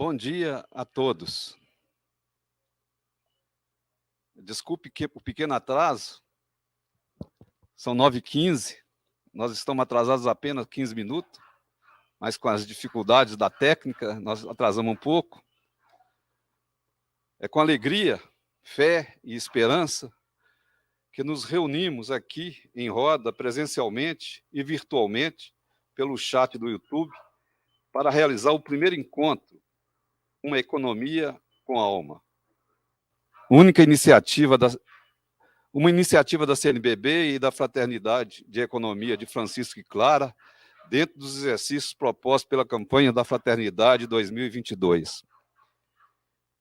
Bom dia a todos. Desculpe o pequeno atraso, são 9h15, nós estamos atrasados apenas 15 minutos, mas com as dificuldades da técnica, nós atrasamos um pouco. É com alegria, fé e esperança que nos reunimos aqui em roda, presencialmente e virtualmente, pelo chat do YouTube, para realizar o primeiro encontro, Uma Economia com a Alma. Uma iniciativa da CNBB e da Fraternidade de Economia de Francisco e Clara, dentro dos exercícios propostos pela campanha da Fraternidade 2022.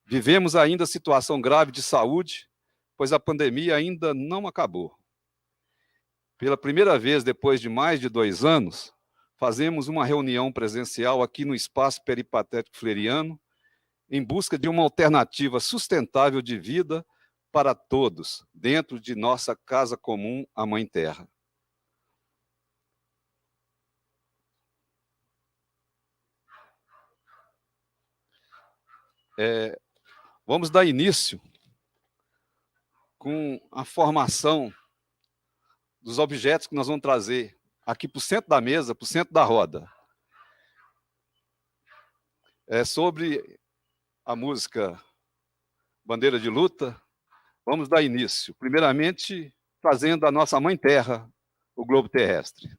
Vivemos ainda situação grave de saúde, pois a pandemia ainda não acabou. Pela primeira vez, depois de mais de 2 anos, fazemos uma reunião presencial aqui no Espaço Peripatético Fleriano, em busca de uma alternativa sustentável de vida para todos, dentro de nossa casa comum, a Mãe Terra. Vamos dar início com a formação dos objetos que nós vamos trazer aqui para o centro da mesa, para o centro da roda. Sobre a música Bandeira de Luta, vamos dar início, primeiramente, trazendo a nossa Mãe Terra, o globo terrestre.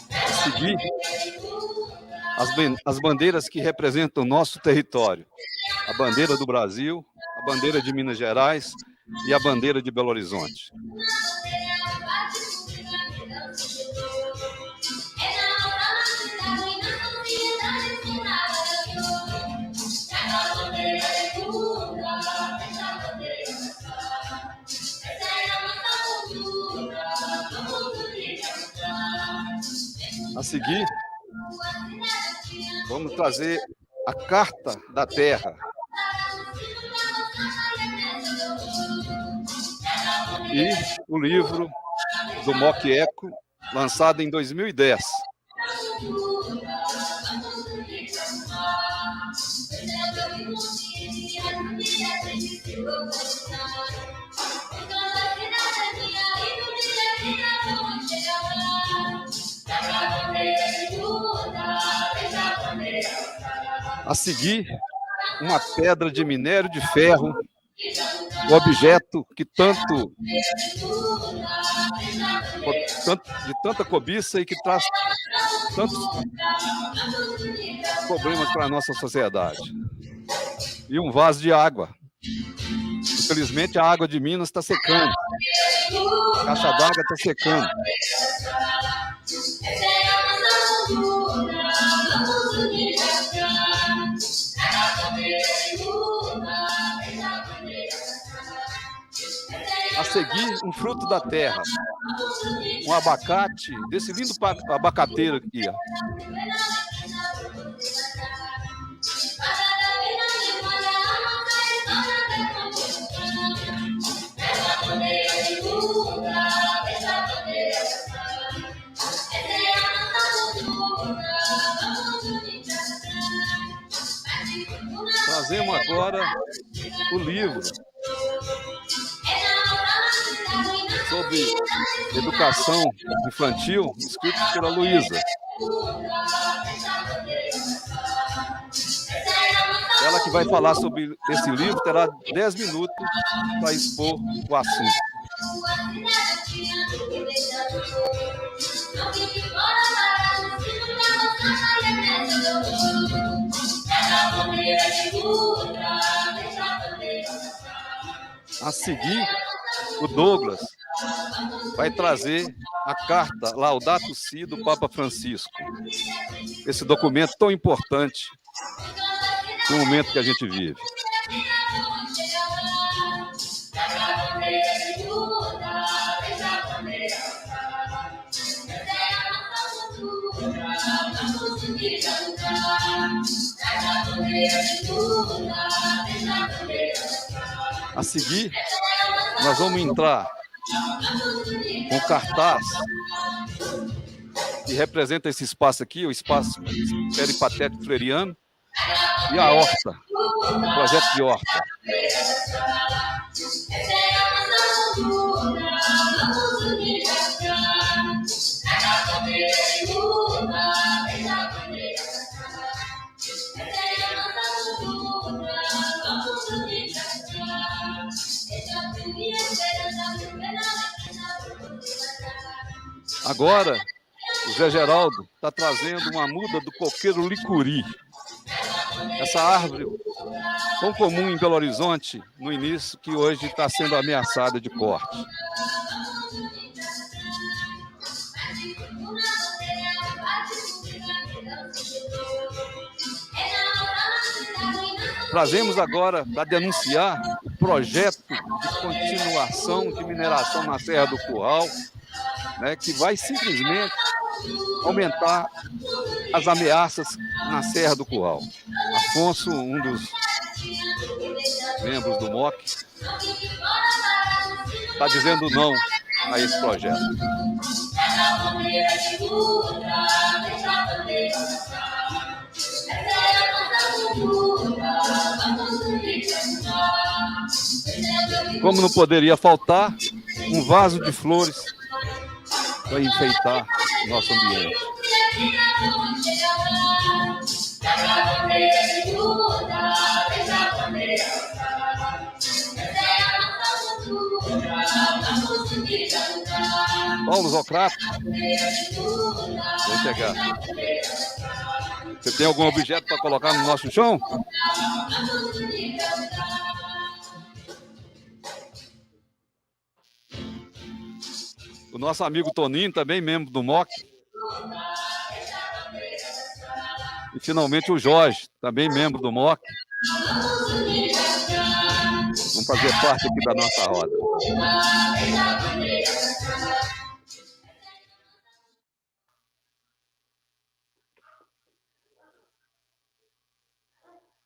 A seguir, as bandeiras que representam o nosso território. A bandeira do Brasil, a bandeira de Minas Gerais e a bandeira de Belo Horizonte. A seguir, vamos trazer a Carta da Terra e o livro do Mock Eco, lançado em 2010. A seguir, uma pedra de minério de ferro, o objeto que de tanta cobiça e que traz tantos problemas para a nossa sociedade. E um vaso de água. Infelizmente, a água de Minas está secando. A caixa d'água está secando. A seguir, um fruto da terra, um abacate, desse lindo abacateiro aqui, ó. Trazemos agora o livro sobre educação infantil, escrito pela Luísa. Ela que vai falar sobre esse livro terá 10 minutos para expor o assunto. A seguir, o Douglas vai trazer a carta Laudato Si do Papa Francisco. esse documento tão importante no momento que a gente vive. A seguir, nós vamos entrar com cartaz que representa esse espaço aqui, o espaço peripatético freiriano, e a horta, o projeto de horta. Agora, o Zé Geraldo está trazendo uma muda do coqueiro licuri. Essa árvore tão comum em Belo Horizonte no início, que hoje está sendo ameaçada de corte. Trazemos agora para denunciar o projeto de continuação de mineração na Serra do Curral, né, que vai simplesmente aumentar as ameaças na Serra do Curral. Afonso, um dos membros do MOC, está dizendo não a esse projeto. Como não poderia faltar, um vaso de flores para enfeitar o nosso ambiente. Paulo Zocrato, vou chegar. Você tem algum objeto para colocar no nosso chão? O nosso amigo Toninho, também membro do MOC. E finalmente o Jorge, também membro do MOC. Vamos fazer parte aqui da nossa roda.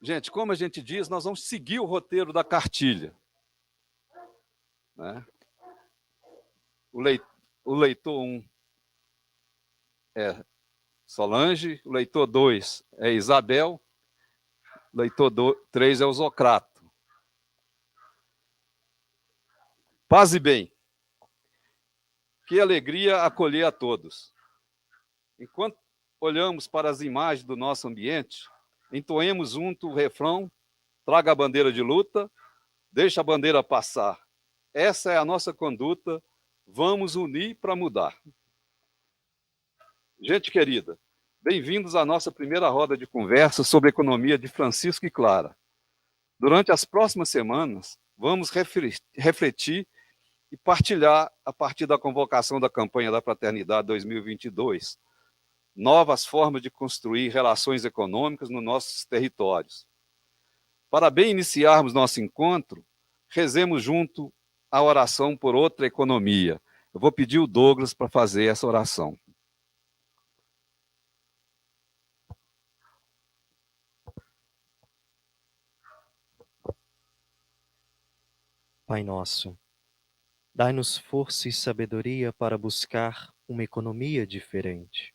Gente, como a gente diz, nós vamos seguir o roteiro da cartilha, né? O leitor 1 é Solange, o leitor 2 é Isabel, o leitor 3 é o Zocrato. Paz e bem. Que alegria acolher a todos. Enquanto olhamos para as imagens do nosso ambiente, entoemos junto o refrão: traga a bandeira de luta, deixa a bandeira passar. Essa é a nossa conduta, vamos unir para mudar. Gente querida, bem-vindos à nossa primeira roda de conversa sobre economia de Francisco e Clara. Durante as próximas semanas, vamos refletir e partilhar, a partir da convocação da campanha da Fraternidade 2022, novas formas de construir relações econômicas nos nossos territórios. Para bem iniciarmos nosso encontro, rezemos junto a oração por outra economia. Eu vou pedir o Douglas para fazer essa oração. Pai nosso, dai-nos força e sabedoria para buscar uma economia diferente.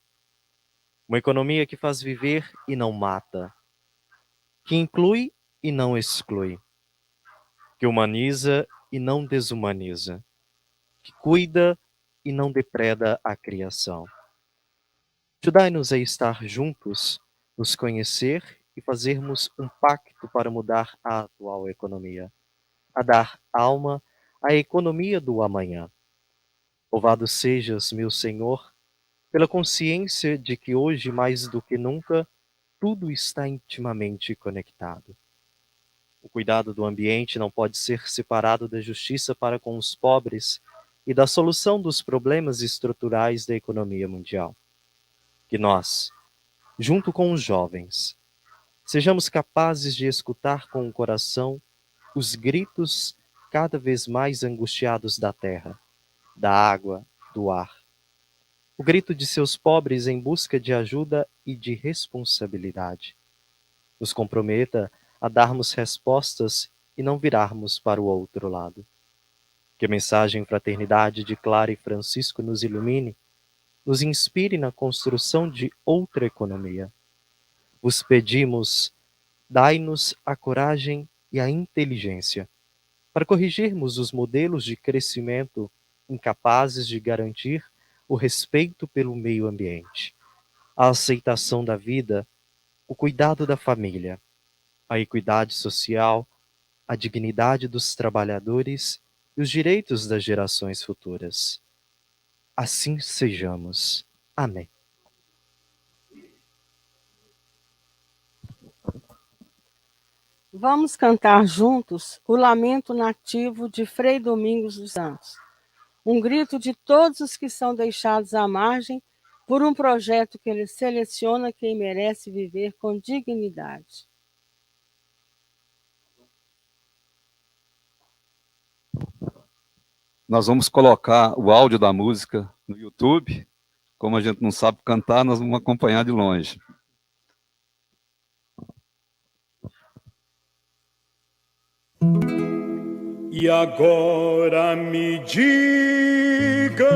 Uma economia que faz viver e não mata, que inclui e não exclui, que humaniza e não desumaniza, que cuida e não depreda a criação. Ajudai-nos a estar juntos, nos conhecer e fazermos um pacto para mudar a atual economia, a dar alma à economia do amanhã. Louvado sejas, meu Senhor, pela consciência de que hoje, mais do que nunca, tudo está intimamente conectado. O cuidado do ambiente não pode ser separado da justiça para com os pobres e da solução dos problemas estruturais da economia mundial. Que nós, junto com os jovens. Sejamos capazes de escutar com o coração os gritos cada vez mais angustiados da terra, da água, do ar. O grito de seus pobres em busca de ajuda e de responsabilidade. Nos comprometa a darmos respostas e não virarmos para o outro lado. Que a mensagem Fraternidade de Clara e Francisco nos ilumine, nos inspire na construção de outra economia. Vos pedimos, dai-nos a coragem e a inteligência para corrigirmos os modelos de crescimento incapazes de garantir o respeito pelo meio ambiente, a aceitação da vida, o cuidado da família, a equidade social, a dignidade dos trabalhadores e os direitos das gerações futuras. Assim sejamos. Amém. Vamos cantar juntos o Lamento Nativo de Frei Domingos dos Santos, um grito de todos os que são deixados à margem por um projeto que ele seleciona quem merece viver com dignidade. Nós vamos colocar o áudio da música no YouTube. Como a gente não sabe cantar, nós vamos acompanhar de longe. E agora me digam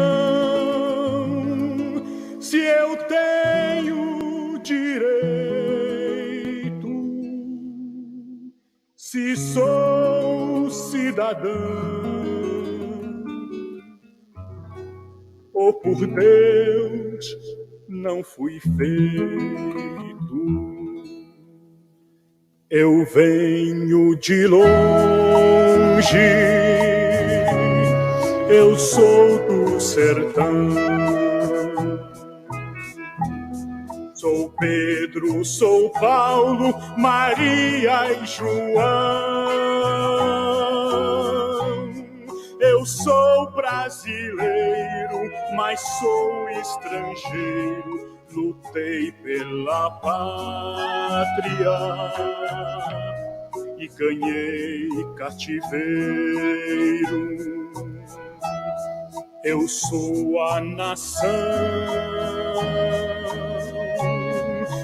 se eu tenho direito, se sou cidadão, ou por Deus não fui feito. Eu venho de longe, eu sou do sertão. Sou Pedro, sou Paulo, Maria e João. Eu sou brasileiro, mas sou estrangeiro. Lutei pela pátria e ganhei cativeiro. Eu sou a nação,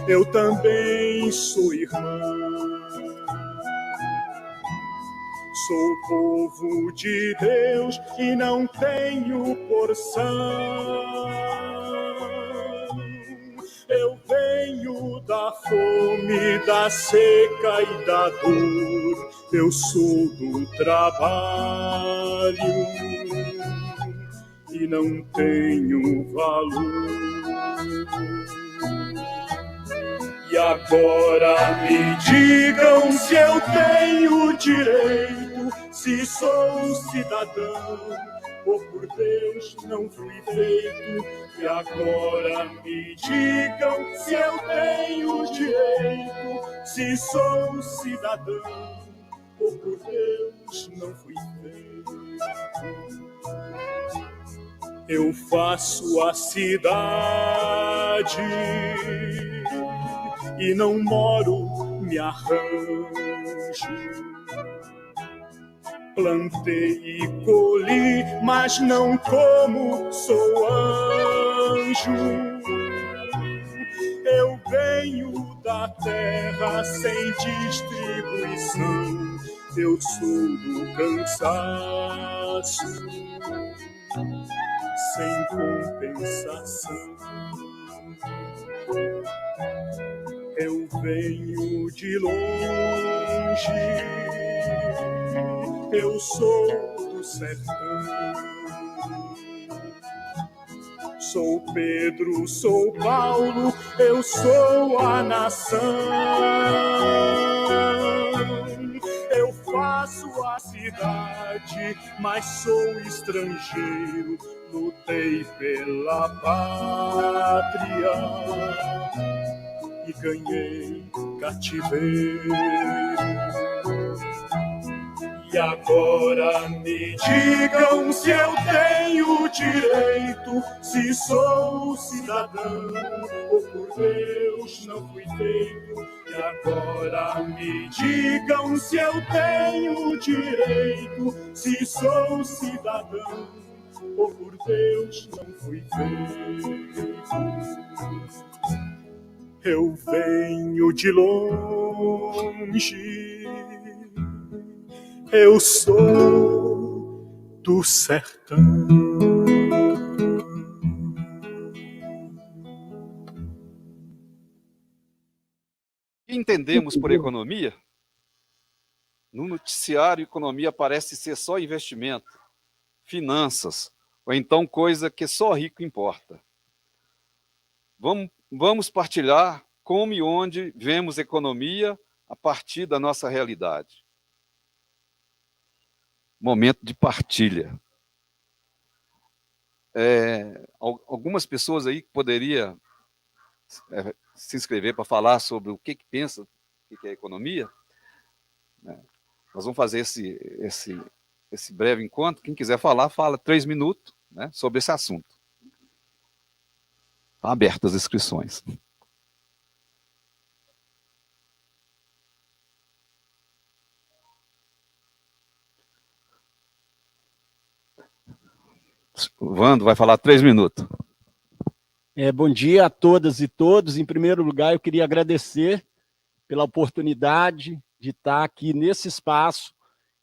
eu também sou irmão. Sou povo de Deus e não tenho porção. Eu venho da fome, da seca e da dor. Eu sou do trabalho e não tenho valor. E agora me digam se eu tenho direito, se sou um cidadão, ou por Deus não fui feito. E agora me digam se eu tenho direito, se sou um cidadão, ou por Deus não fui feito. Eu faço a cidade e não moro, me arranjo. Plantei e colhi, mas não como, sou anjo. Eu venho da terra sem distribuição. Eu sou do cansaço, sem compensação. Eu venho de longe, eu sou do sertão. Sou Pedro, sou Paulo, eu sou a nação. Eu faço a cidade, mas sou estrangeiro. Lutei pela pátria e ganhei cativeiro. E agora me digam se eu tenho direito, se sou cidadão, ou por Deus não fui feito. E agora me digam se eu tenho direito, se sou cidadão, ou por Deus não fui feito. Eu venho de longe, eu sou do sertão. O que entendemos por economia? No noticiário, economia parece ser só investimento, finanças, ou então coisa que só rico importa. Vamos partilhar como e onde vemos economia a partir da nossa realidade. Momento de partilha. Algumas pessoas aí que poderiam se inscrever para falar sobre o que pensa, o que é economia. Nós vamos fazer esse breve encontro. Quem quiser falar, fala 3 minutos, né, sobre esse assunto. Estão abertas as inscrições. O Vando vai falar 3 minutos. Bom dia a todas e todos. Em primeiro lugar, eu queria agradecer pela oportunidade de estar aqui nesse espaço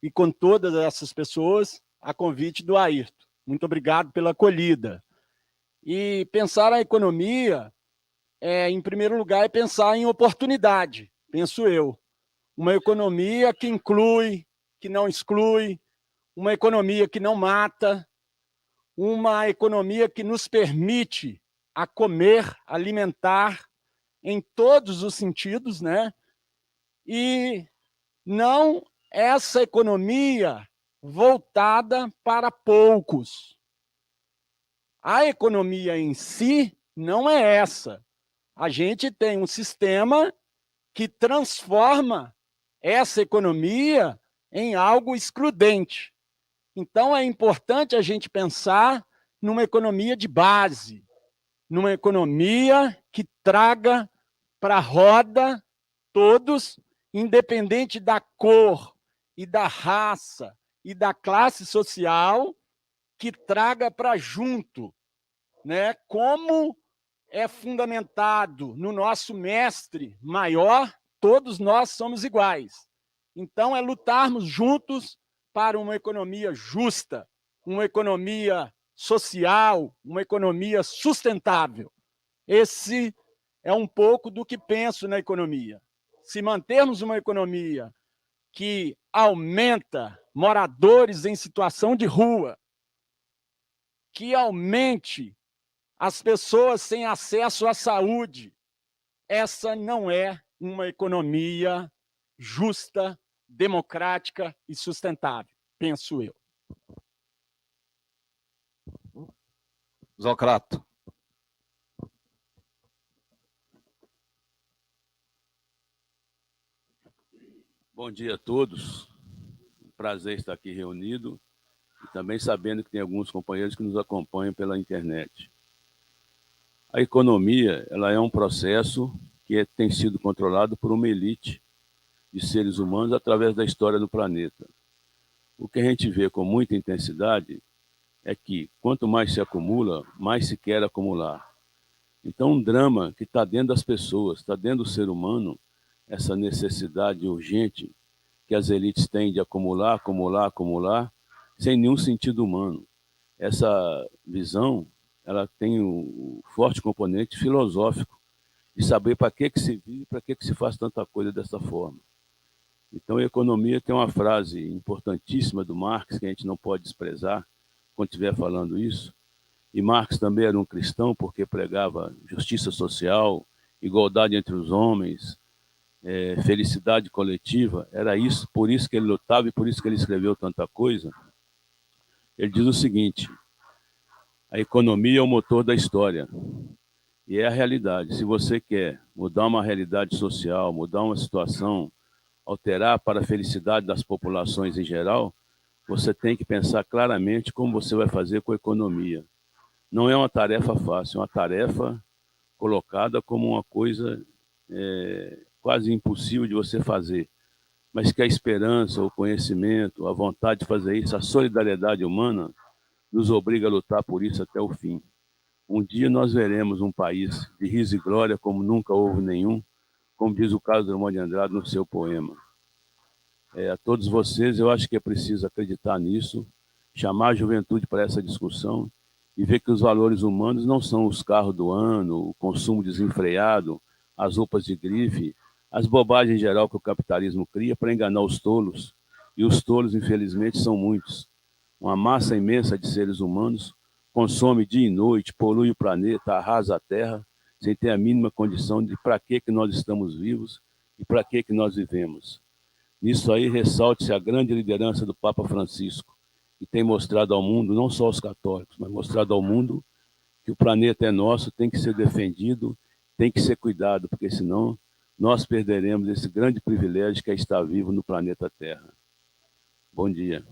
e com todas essas pessoas, a convite do Ayrton. Muito obrigado pela acolhida. E pensar a economia, em primeiro lugar, é pensar em oportunidade, penso eu. Uma economia que inclui, que não exclui, uma economia que não mata, uma economia que nos permite a comer, alimentar em todos os sentidos, né? E não essa economia voltada para poucos. A economia em si não é essa. A gente tem um sistema que transforma essa economia em algo excludente. Então, é importante a gente pensar numa economia de base, numa economia que traga para a roda todos, independente da cor e da raça e da classe social, que traga para junto, né? Como é fundamentado no nosso mestre maior, todos nós somos iguais. Então, é lutarmos juntos para uma economia justa, uma economia social, uma economia sustentável. Esse é um pouco do que penso na economia. Se mantermos uma economia que aumenta moradores em situação de rua, que aumente as pessoas sem acesso à saúde, essa não é uma economia justa, democrática e sustentável, penso eu. Zocrato. Bom dia a todos. Um prazer estar aqui reunido e também sabendo que tem alguns companheiros que nos acompanham pela internet. A economia, ela é um processo que tem sido controlado por uma elite de seres humanos através da história do planeta. O que a gente vê com muita intensidade é que, quanto mais se acumula, mais se quer acumular. Então, um drama que está dentro das pessoas, está dentro do ser humano, essa necessidade urgente que as elites têm de acumular, acumular, acumular, sem nenhum sentido humano. Essa visão, ela tem um forte componente filosófico de saber para que se vive, para que se faz tanta coisa dessa forma. Então, a economia tem uma frase importantíssima do Marx, que a gente não pode desprezar quando estiver falando isso. E Marx também era um cristão porque pregava justiça social, igualdade entre os homens, felicidade coletiva. Era isso, por isso que ele lutava e por isso que ele escreveu tanta coisa. Ele diz o seguinte: a economia é o motor da história. E é a realidade. Se você quer mudar uma realidade social, mudar uma situação alterar para a felicidade das populações em geral, você tem que pensar claramente como você vai fazer com a economia. Não é uma tarefa fácil, é uma tarefa colocada como uma coisa quase impossível de você fazer, mas que a esperança, o conhecimento, a vontade de fazer isso, a solidariedade humana, nos obriga a lutar por isso até o fim. Um dia nós veremos um país de riso e glória como nunca houve nenhum, como diz o Carlos Drummond de Andrade no seu poema. A todos vocês, eu acho que é preciso acreditar nisso, chamar a juventude para essa discussão e ver que os valores humanos não são os carros do ano, o consumo desenfreado, as roupas de grife, as bobagens em geral que o capitalismo cria para enganar os tolos, e os tolos, infelizmente, são muitos. Uma massa imensa de seres humanos consome dia e noite, polui o planeta, arrasa a terra, sem ter a mínima condição de para que nós estamos vivos e para que nós vivemos. Nisso aí, ressalte-se a grande liderança do Papa Francisco, que tem mostrado ao mundo, não só aos católicos, mas mostrado ao mundo que o planeta é nosso, tem que ser defendido, tem que ser cuidado, porque senão nós perderemos esse grande privilégio que é estar vivo no planeta Terra. Bom dia.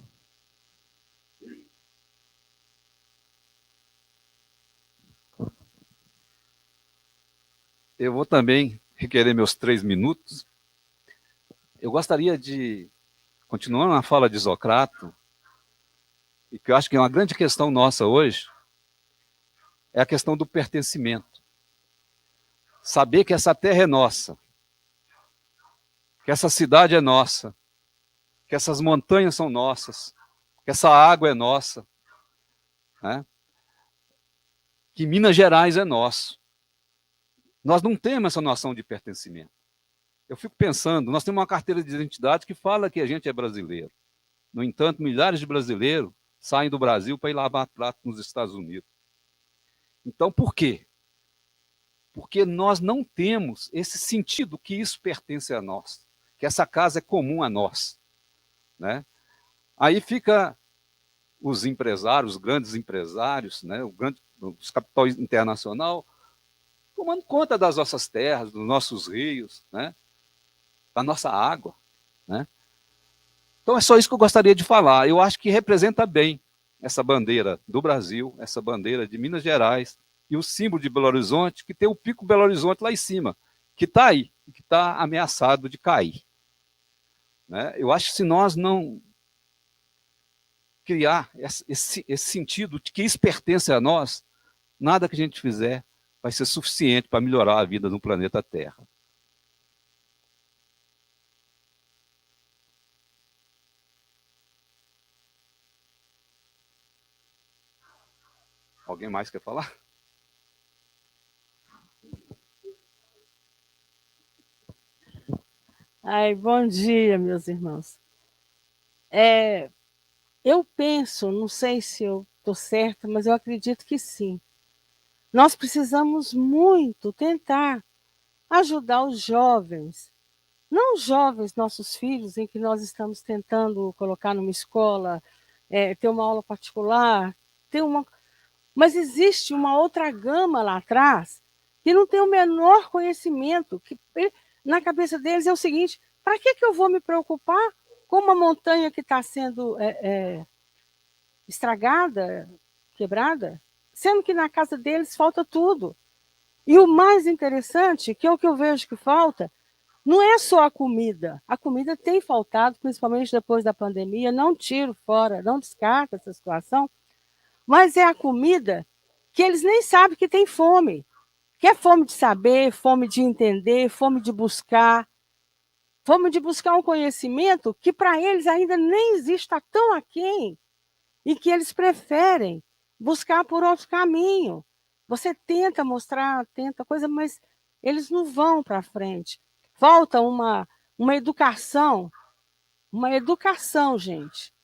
Eu vou também requerer meus 3 minutos. Eu gostaria de, continuando na fala de Isocrato, e que eu acho que é uma grande questão nossa hoje, é a questão do pertencimento. Saber que essa terra é nossa, que essa cidade é nossa, que essas montanhas são nossas, que essa água é nossa, né? Que Minas Gerais é nosso. Nós não temos essa noção de pertencimento. Eu fico pensando, nós temos uma carteira de identidade que fala que a gente é brasileiro. No entanto, milhares de brasileiros saem do Brasil para ir lavar prato nos Estados Unidos. Então, por quê? Porque nós não temos esse sentido que isso pertence a nós, que essa casa é comum a nós, né? Aí fica os empresários, os grandes empresários, né, os capitais internacional, tomando conta das nossas terras, dos nossos rios, né, da nossa água, né? Então é só isso que eu gostaria de falar. Eu acho que representa bem essa bandeira do Brasil, essa bandeira de Minas Gerais e o símbolo de Belo Horizonte, que tem o Pico Belo Horizonte lá em cima, que está aí, que está ameaçado de cair, né? Eu acho que se nós não criar esse sentido de que isso pertence a nós, nada que a gente fizer vai ser suficiente para melhorar a vida no planeta Terra. Alguém mais quer falar? Ai, bom dia, meus irmãos. Eu penso, não sei se eu estou certa, mas eu acredito que sim. Nós precisamos muito tentar ajudar os jovens, não os jovens, nossos filhos, em que nós estamos tentando colocar numa escola, ter uma aula particular, mas existe uma outra gama lá atrás que não tem o menor conhecimento, que na cabeça deles é o seguinte: para que eu vou me preocupar com uma montanha que está sendo estragada, quebrada, sendo que na casa deles falta tudo. E o mais interessante, que é o que eu vejo que falta, não é só a comida. A comida tem faltado, principalmente depois da pandemia, não tiro fora, não descarto essa situação, mas é a comida que eles nem sabem que tem fome. Que é fome de saber, fome de entender, fome de buscar um conhecimento que para eles ainda nem existe, está tão aquém, e que eles preferem buscar por outro caminho. Você tenta mostrar, tenta coisa, mas eles não vão para frente. Falta uma educação, gente,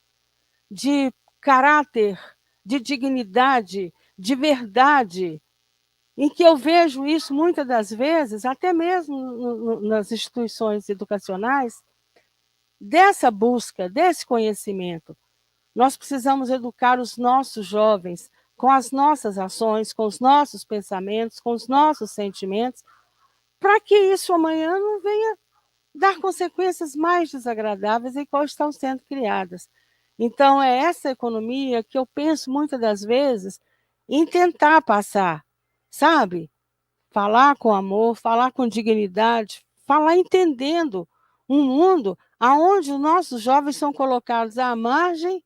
de caráter, de dignidade, de verdade, em que eu vejo isso muitas das vezes, até mesmo nas instituições educacionais, dessa busca, desse conhecimento. Nós precisamos educar os nossos jovens com as nossas ações, com os nossos pensamentos, com os nossos sentimentos, para que isso amanhã não venha dar consequências mais desagradáveis em qual estão sendo criadas. Então, é essa economia que eu penso muitas das vezes em tentar passar, sabe? Falar com amor, falar com dignidade, falar entendendo um mundo onde os nossos jovens são colocados à margem,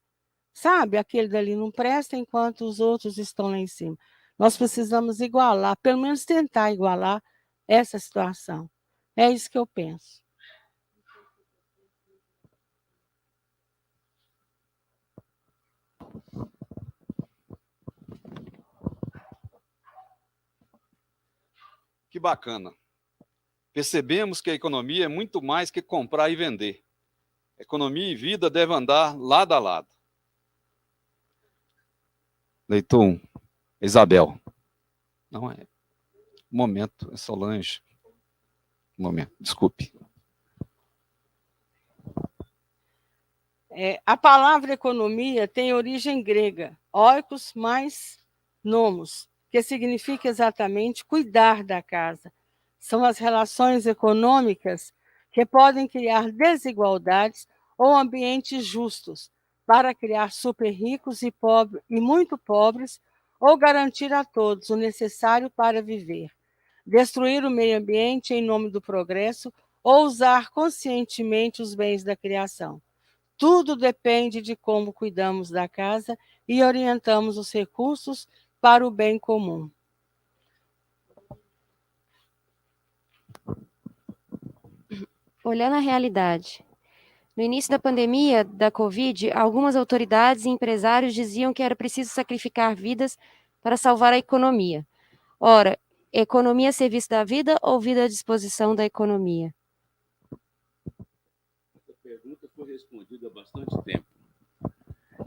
sabe? Aquele dali não presta enquanto os outros estão lá em cima. Nós precisamos igualar, pelo menos tentar igualar essa situação. É isso que eu penso. Que bacana. Percebemos que a economia é muito mais que comprar e vender. Economia e vida devem andar lado a lado. Leitor 1, Isabel. Não é. Momento, é Solange. Momento, desculpe. A palavra economia tem origem grega, oikos mais nomos, que significa exatamente cuidar da casa. São as relações econômicas que podem criar desigualdades ou ambientes justos para criar super ricos e muito pobres ou garantir a todos o necessário para viver. Destruir o meio ambiente em nome do progresso ou usar conscientemente os bens da criação. Tudo depende de como cuidamos da casa e orientamos os recursos para o bem comum. Olhando a realidade. No início da pandemia da Covid, algumas autoridades e empresários diziam que era preciso sacrificar vidas para salvar a economia. Ora, economia a serviço da vida ou vida à disposição da economia? Essa pergunta foi respondida há bastante tempo.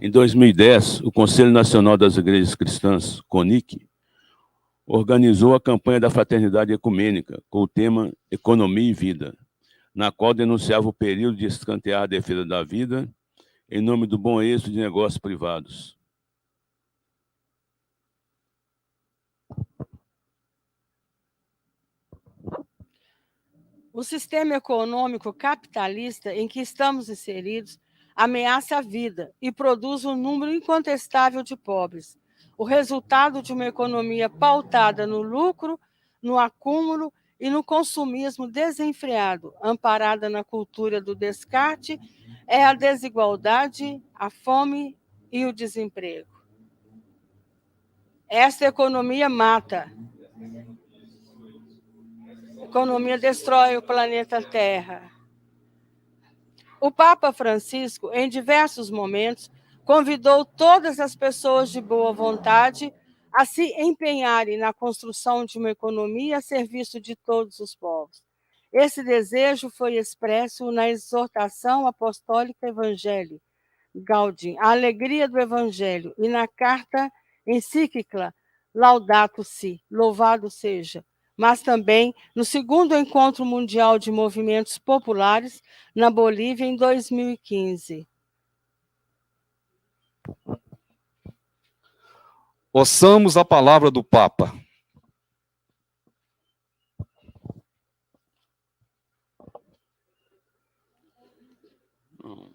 Em 2010, o Conselho Nacional das Igrejas Cristãs, CONIC, organizou a campanha da Fraternidade Ecumênica com o tema Economia e Vida, na qual denunciava o perigo de escantear a defesa da vida em nome do bom êxito de negócios privados. O sistema econômico capitalista em que estamos inseridos ameaça a vida e produz um número incontestável de pobres. O resultado de uma economia pautada no lucro, no acúmulo e no consumismo desenfreado, amparada na cultura do descarte, é a desigualdade, a fome e o desemprego. Esta economia mata. A economia destrói o planeta Terra. O Papa Francisco, em diversos momentos, convidou todas as pessoas de boa vontade a se empenharem na construção de uma economia a serviço de todos os povos. Esse desejo foi expresso na exortação apostólica Evangelii Gaudium, a alegria do Evangelho, e na carta encíclica Laudato Si, louvado seja, mas também no segundo Encontro Mundial de Movimentos Populares, na Bolívia, em 2015. Ouçamos a palavra do Papa. Não,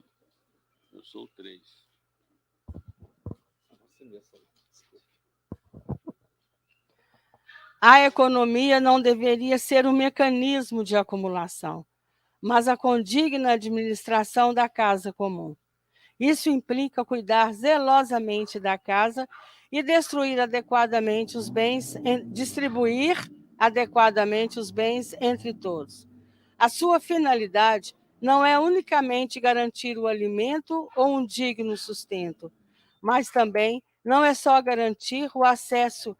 eu sou o 3. A economia não deveria ser um mecanismo de acumulação, mas a condigna administração da casa comum. Isso implica cuidar zelosamente da casa e distribuir adequadamente os bens entre todos. A sua finalidade não é unicamente garantir o alimento ou um digno sustento, mas também não é só garantir o acesso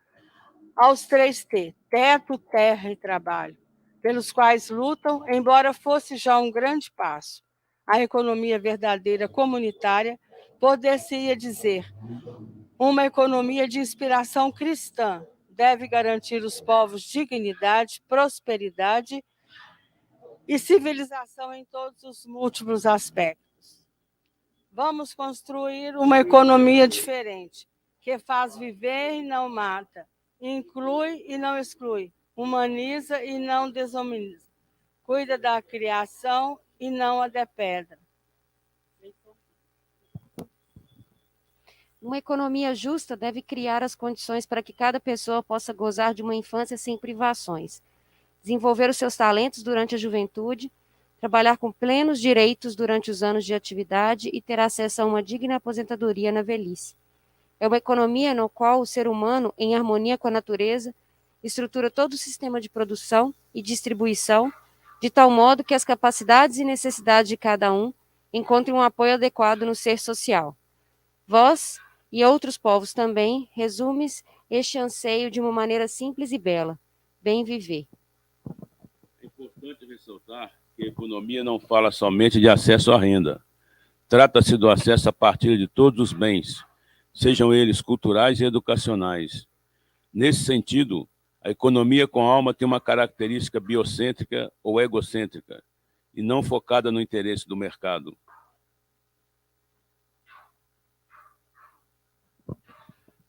aos 3T, teto, terra e trabalho, pelos quais lutam, embora fosse já um grande passo. A economia verdadeira comunitária poder-se-ia dizer uma economia de inspiração cristã, deve garantir aos povos dignidade, prosperidade e civilização em todos os múltiplos aspectos. Vamos construir uma economia diferente, que faz viver e não mata, inclui e não exclui, humaniza e não desumaniza, cuida da criação e não a depedra. Uma economia justa deve criar as condições para que cada pessoa possa gozar de uma infância sem privações, desenvolver os seus talentos durante a juventude, trabalhar com plenos direitos durante os anos de atividade e ter acesso a uma digna aposentadoria na velhice. É uma economia no qual o ser humano, em harmonia com a natureza, estrutura todo o sistema de produção e distribuição, de tal modo que as capacidades e necessidades de cada um encontrem um apoio adequado no ser social. Vós e outros povos também resumes este anseio de uma maneira simples e bela: bem viver. É importante ressaltar que a economia não fala somente de acesso à renda. Trata-se do acesso a partir de todos os bens, sejam eles culturais e educacionais. Nesse sentido, a economia com alma tem uma característica biocêntrica ou egocêntrica, e não focada no interesse do mercado.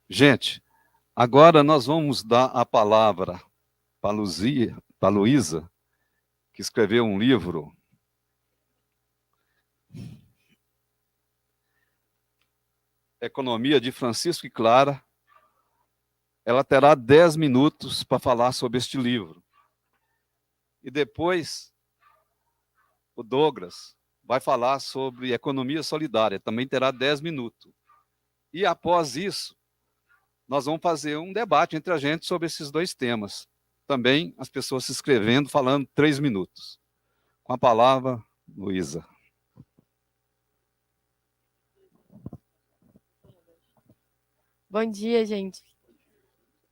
Gente, agora nós vamos dar a palavra para a Luísa, que escreveu um livro Economia, de Francisco e Clara. Ela terá 10 minutos para falar sobre este livro. E depois, o Douglas vai falar sobre economia solidária, também terá 10 minutos. E após isso, nós vamos fazer um debate entre a gente sobre esses dois temas. Também as pessoas se inscrevendo, falando 3 minutos. Com a palavra, Luísa. Bom dia, gente.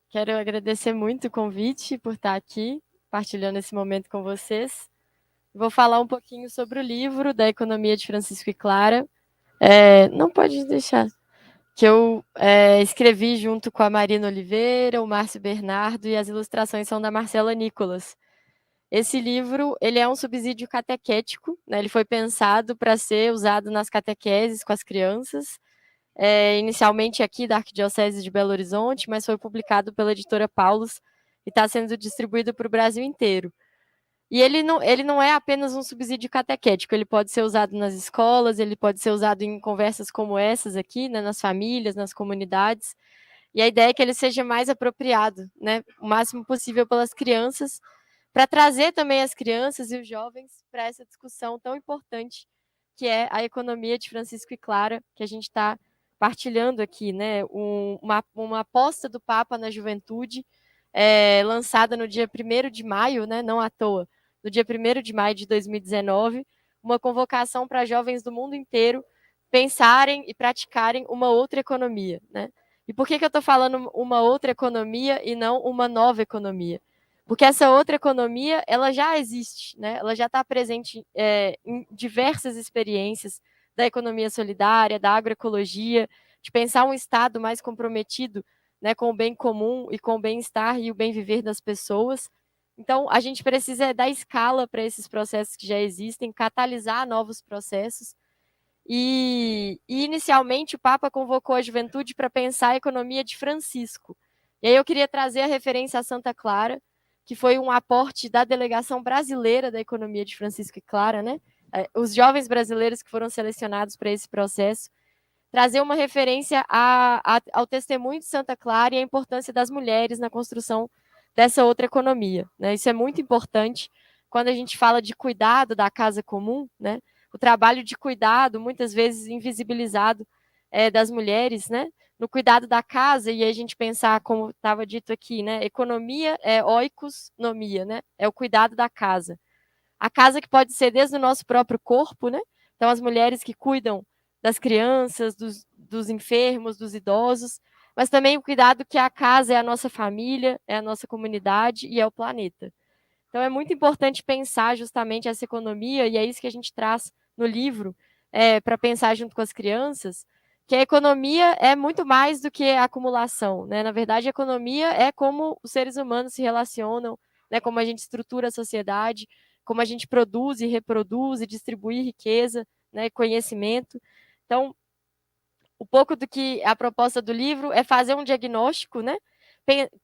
Quero agradecer muito o convite por estar aqui, partilhando esse momento com vocês. Vou falar um pouquinho sobre o livro da Economia de Francisco e Clara. Não pode deixar. Que eu escrevi junto com a Marina Oliveira, o Márcio Bernardo, e as ilustrações são da Marcela Nicolas. Esse livro, ele é um subsídio catequético, né? Ele foi pensado para ser usado nas catequeses com as crianças, inicialmente aqui da Arquidiocese de Belo Horizonte, mas foi publicado pela editora Paulus e está sendo distribuído para o Brasil inteiro. E ele não é apenas um subsídio catequético, ele pode ser usado nas escolas, ele pode ser usado em conversas como essas aqui, né, nas famílias, nas comunidades, e a ideia é que ele seja mais apropriado, né, o máximo possível pelas crianças, para trazer também as crianças e os jovens para essa discussão tão importante que é a economia de Francisco e Clara, que a gente está partilhando aqui, né, uma aposta do Papa na juventude, lançada no dia 1º de maio, né, não à toa, no dia 1º de maio de 2019, uma convocação para jovens do mundo inteiro pensarem e praticarem uma outra economia, né? E por que eu estou falando uma outra economia e não uma nova economia? Porque essa outra economia, ela já existe, né? Ela já está presente em diversas experiências da economia solidária, da agroecologia, de pensar um Estado mais comprometido, né, com o bem comum e com o bem-estar e o bem-viver das pessoas. Então, a gente precisa dar escala para esses processos que já existem, catalisar novos processos. E inicialmente, o Papa convocou a juventude para pensar a economia de Francisco. E aí eu queria trazer a referência a Santa Clara, que foi um aporte da delegação brasileira da economia de Francisco e Clara, né? Os jovens brasileiros que foram selecionados para esse processo, trazer uma referência ao testemunho de Santa Clara e a importância das mulheres na construção dessa outra economia, né? Isso é muito importante quando a gente fala de cuidado da casa comum, né? O trabalho de cuidado, muitas vezes invisibilizado, das mulheres, né? No cuidado da casa, e a gente pensar, como estava dito aqui, né? Economia é oikosnomia, né? É o cuidado da casa. A casa que pode ser desde o nosso próprio corpo, né? Então, as mulheres que cuidam das crianças, dos enfermos, dos idosos, mas também o cuidado que a casa é a nossa família, é a nossa comunidade e é o planeta. Então, é muito importante pensar justamente essa economia, e é isso que a gente traz no livro, para pensar junto com as crianças, que a economia é muito mais do que a acumulação, né? Na verdade, a economia é como os seres humanos se relacionam, né? Como a gente estrutura a sociedade, como a gente produz e reproduz e distribui riqueza, né? Conhecimento. Então, um pouco do que a proposta do livro é fazer um diagnóstico, né?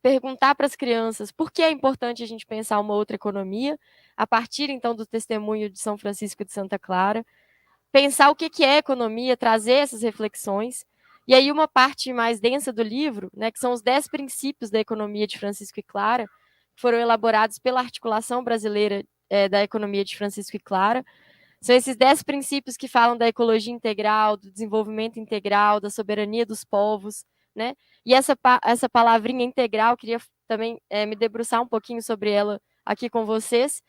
perguntar para as crianças por que é importante a gente pensar uma outra economia, a partir, então, do testemunho de São Francisco de Santa Clara, pensar o que é economia, trazer essas reflexões, e aí uma parte mais densa do livro, né, que são os 10 princípios da economia de Francisco e Clara, que foram elaborados pela Articulação Brasileira da Economia de Francisco e Clara. São esses 10 princípios que falam da ecologia integral, do desenvolvimento integral, da soberania dos povos, né? E essa palavrinha integral, queria também me debruçar um pouquinho sobre ela aqui com vocês,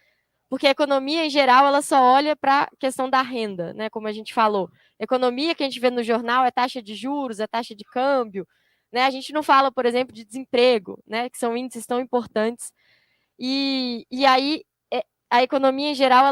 porque a economia, em geral, ela só olha para a questão da renda, né? Como a gente falou. Economia que a gente vê no jornal é taxa de juros, é taxa de câmbio, né? A gente não fala, por exemplo, de desemprego, né? Que são índices tão importantes. E aí, a economia, em geral,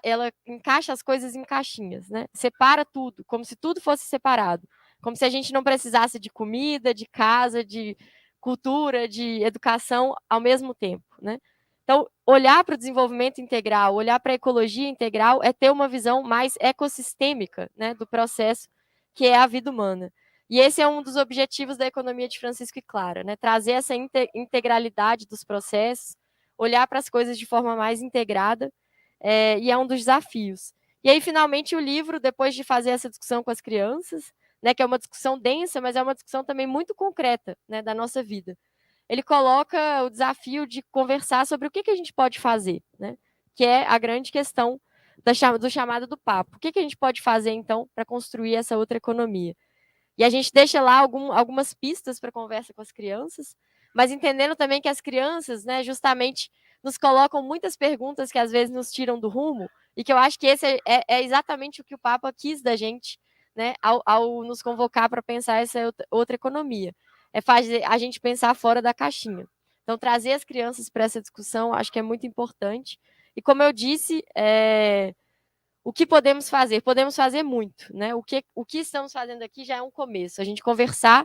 ela encaixa as coisas em caixinhas, né? Separa tudo, como se tudo fosse separado. Como se a gente não precisasse de comida, de casa, de cultura, de educação ao mesmo tempo, né? Então, olhar para o desenvolvimento integral, olhar para a ecologia integral é ter uma visão mais ecossistêmica, né, do processo que é a vida humana. E esse é um dos objetivos da economia de Francisco e Clara, né, trazer essa integralidade dos processos, olhar para as coisas de forma mais integrada, e é um dos desafios. E aí, finalmente, o livro, depois de fazer essa discussão com as crianças, né, que é uma discussão densa, mas é uma discussão também muito concreta, né, da nossa vida, ele coloca o desafio de conversar sobre o que a gente pode fazer, né? Que é a grande questão do chamado do papo. O que a gente pode fazer, então, para construir essa outra economia? E a gente deixa lá algumas pistas para conversa com as crianças, mas entendendo também que as crianças, né, justamente nos colocam muitas perguntas que às vezes nos tiram do rumo, e que eu acho que esse é exatamente o que o Papa quis da gente, né, ao nos convocar para pensar essa outra economia. É fazer a gente pensar fora da caixinha. Então, trazer as crianças para essa discussão, acho que é muito importante. E como eu disse, o que podemos fazer? Podemos fazer muito, né? O que estamos fazendo aqui já é um começo. A gente conversar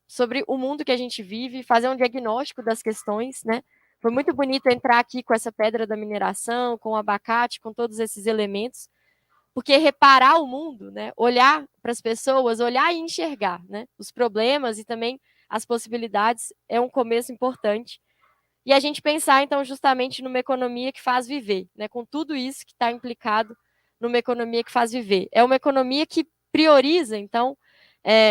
sobre o mundo que a gente vive, fazer um diagnóstico das questões, né? Foi muito bonito entrar aqui com essa pedra da mineração, com o abacate, com todos esses elementos, porque reparar o mundo, né? Olhar para as pessoas, olhar e enxergar, né? Os problemas e também as possibilidades é um começo importante. E a gente pensar, então, justamente numa economia que faz viver, né? Com tudo isso que está implicado numa economia que faz viver. É uma economia que prioriza, então,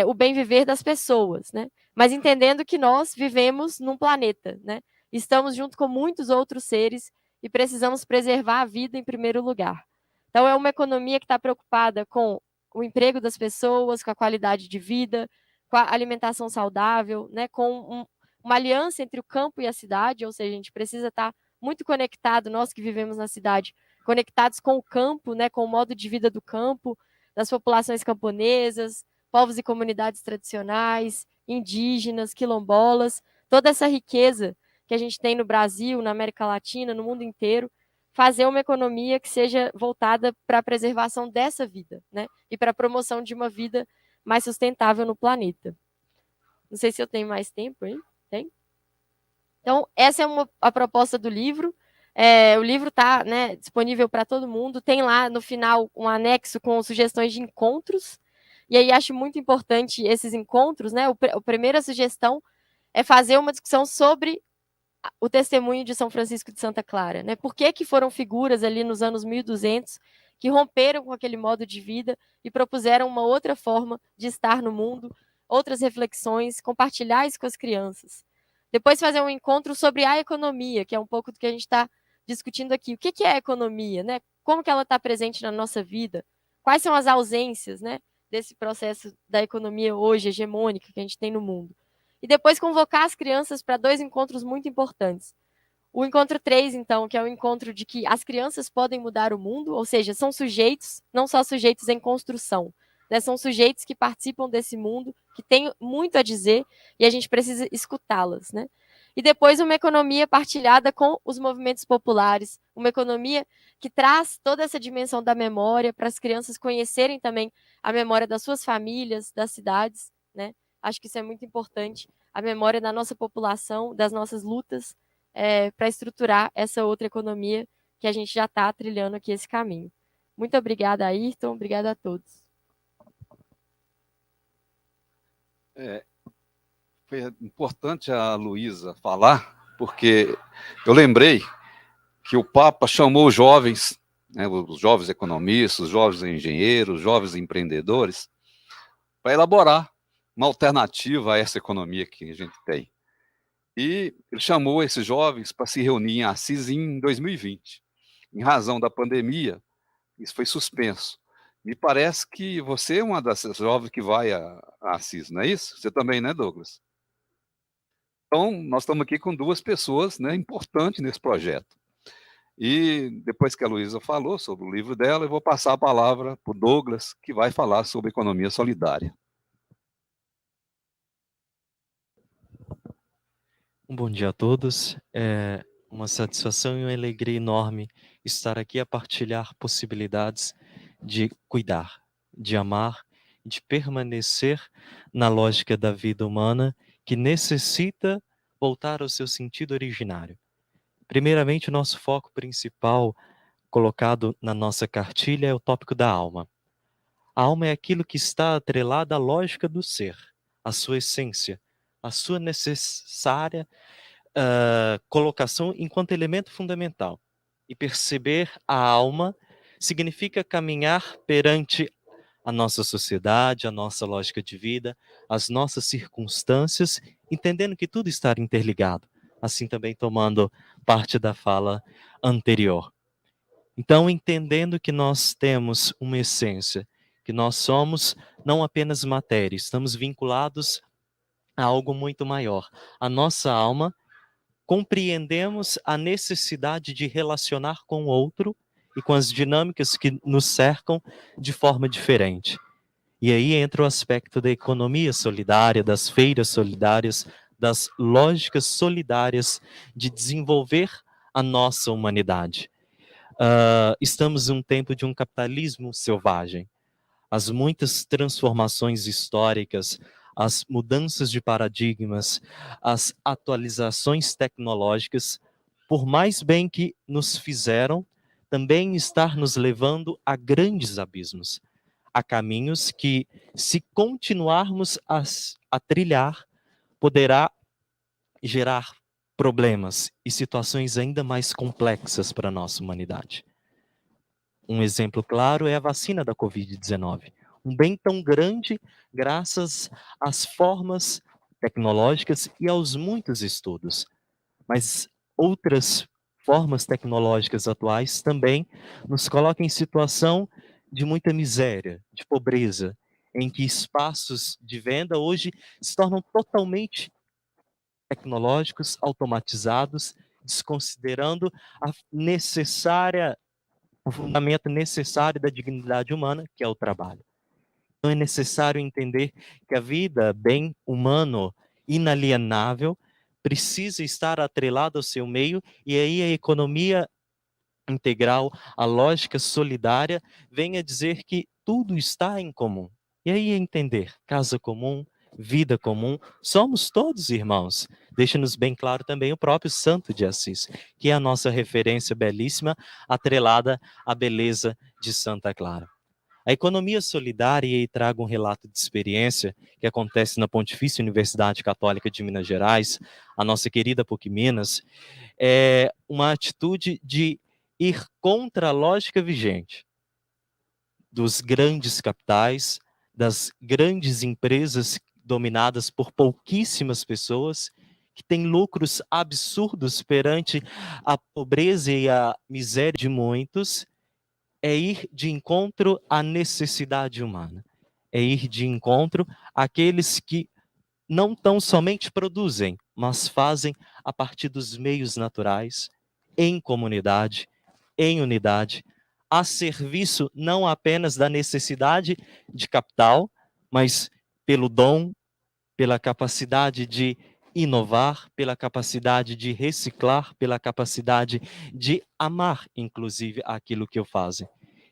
o bem viver das pessoas, né? Mas entendendo que nós vivemos num planeta, né? Estamos junto com muitos outros seres e precisamos preservar a vida em primeiro lugar. Então, é uma economia que está preocupada com o emprego das pessoas, com a qualidade de vida, com a alimentação saudável, né? Com uma aliança entre o campo e a cidade, ou seja, a gente precisa estar muito conectado, nós que vivemos na cidade, conectados com o campo, né, com o modo de vida do campo, das populações camponesas, povos e comunidades tradicionais, indígenas, quilombolas, toda essa riqueza que a gente tem no Brasil, na América Latina, no mundo inteiro, fazer uma economia que seja voltada para a preservação dessa vida, né, e para a promoção de uma vida mais sustentável no planeta. Não sei se eu tenho mais tempo, hein? Tem? Então, essa é a proposta do livro. O livro está, né, disponível para todo mundo. Tem lá no final um anexo com sugestões de encontros. E aí acho muito importante esses encontros, né? A primeira sugestão é fazer uma discussão sobre o testemunho de São Francisco de Santa Clara, né? Por que foram figuras ali nos anos 1200 que romperam com aquele modo de vida e propuseram uma outra forma de estar no mundo, outras reflexões, compartilhar isso com as crianças. Depois fazer um encontro sobre a economia, que é um pouco do que a gente está discutindo aqui. O que é a economia, né? Como que ela está presente na nossa vida? Quais são as ausências, né, desse processo da economia hoje hegemônica que a gente tem no mundo? E depois convocar as crianças para 2 encontros muito importantes. O encontro 3, então, que é o encontro de que as crianças podem mudar o mundo, ou seja, são sujeitos, não só sujeitos em construção, né? São sujeitos que participam desse mundo, que têm muito a dizer, e a gente precisa escutá-las, né? E depois uma economia partilhada com os movimentos populares, uma economia que traz toda essa dimensão da memória para as crianças conhecerem também a memória das suas famílias, das cidades, né? Acho que isso é muito importante, a memória da nossa população, das nossas lutas, para estruturar essa outra economia que a gente já está trilhando aqui esse caminho. Muito obrigada, Ayrton, obrigada a todos. foi importante a Luísa falar, porque eu lembrei que o Papa chamou os jovens, né, os jovens economistas, os jovens engenheiros, os jovens empreendedores, para elaborar uma alternativa a essa economia que a gente tem. E ele chamou esses jovens para se reunir em Assis em 2020. Em razão da pandemia, isso foi suspenso. Me parece que você é uma dessas jovens que vai a Assis, não é isso? Você também, né, Douglas? Então, nós estamos aqui com duas pessoas, né, importantes nesse projeto. E depois que a Luísa falou sobre o livro dela, eu vou passar a palavra para o Douglas, que vai falar sobre economia solidária. Um bom dia a todos. É uma satisfação e uma alegria enorme estar aqui a partilhar possibilidades de cuidar, de amar, de permanecer na lógica da vida humana que necessita voltar ao seu sentido originário. Primeiramente, o nosso foco principal colocado na nossa cartilha é o tópico da alma. A alma é aquilo que está atrelado à lógica do ser, à sua essência, à sua necessária colocação enquanto elemento fundamental. E perceber a alma significa caminhar perante a nossa sociedade, a nossa lógica de vida, as nossas circunstâncias, entendendo que tudo está interligado, assim também tomando parte da fala anterior. Então, entendendo que nós temos uma essência, que nós somos não apenas matéria, estamos vinculados a algo muito maior. A nossa alma, compreendemos a necessidade de relacionar com o outro e com as dinâmicas que nos cercam de forma diferente. E aí entra o aspecto da economia solidária, das feiras solidárias, das lógicas solidárias de desenvolver a nossa humanidade. Estamos em um tempo de um capitalismo selvagem. As muitas transformações históricas, as mudanças de paradigmas, as atualizações tecnológicas, por mais bem que nos fizeram, também estar nos levando a grandes abismos, a caminhos que, se continuarmos a trilhar, poderá gerar problemas e situações ainda mais complexas para a nossa humanidade. Um exemplo claro é a vacina da Covid-19. Um bem tão grande graças às formas tecnológicas e aos muitos estudos. Mas outras formas tecnológicas atuais também nos colocam em situação de muita miséria, de pobreza, em que espaços de venda hoje se tornam totalmente tecnológicos, automatizados, desconsiderando a necessária o fundamento necessário da dignidade humana, que é o trabalho. Então é necessário entender que a vida, bem humano, inalienável, precisa estar atrelada ao seu meio, e aí a economia integral, a lógica solidária, vem a dizer que tudo está em comum. E aí é entender casa comum, vida comum, somos todos irmãos. Deixa-nos bem claro também o próprio Santo de Assis, que é a nossa referência belíssima, atrelada à beleza de Santa Clara. A economia solidária, e aí trago um relato de experiência que acontece na Pontifícia Universidade Católica de Minas Gerais, a nossa querida PUC Minas, é uma atitude de ir contra a lógica vigente dos grandes capitais, das grandes empresas dominadas por pouquíssimas pessoas, que têm lucros absurdos perante a pobreza e a miséria de muitos, é ir de encontro à necessidade humana. É ir de encontro àqueles que não tão somente produzem, mas fazem a partir dos meios naturais, em comunidade, em unidade, a serviço não apenas da necessidade de capital, mas pelo dom, pela capacidade de inovar, pela capacidade de reciclar, pela capacidade de amar, inclusive, aquilo que fazem.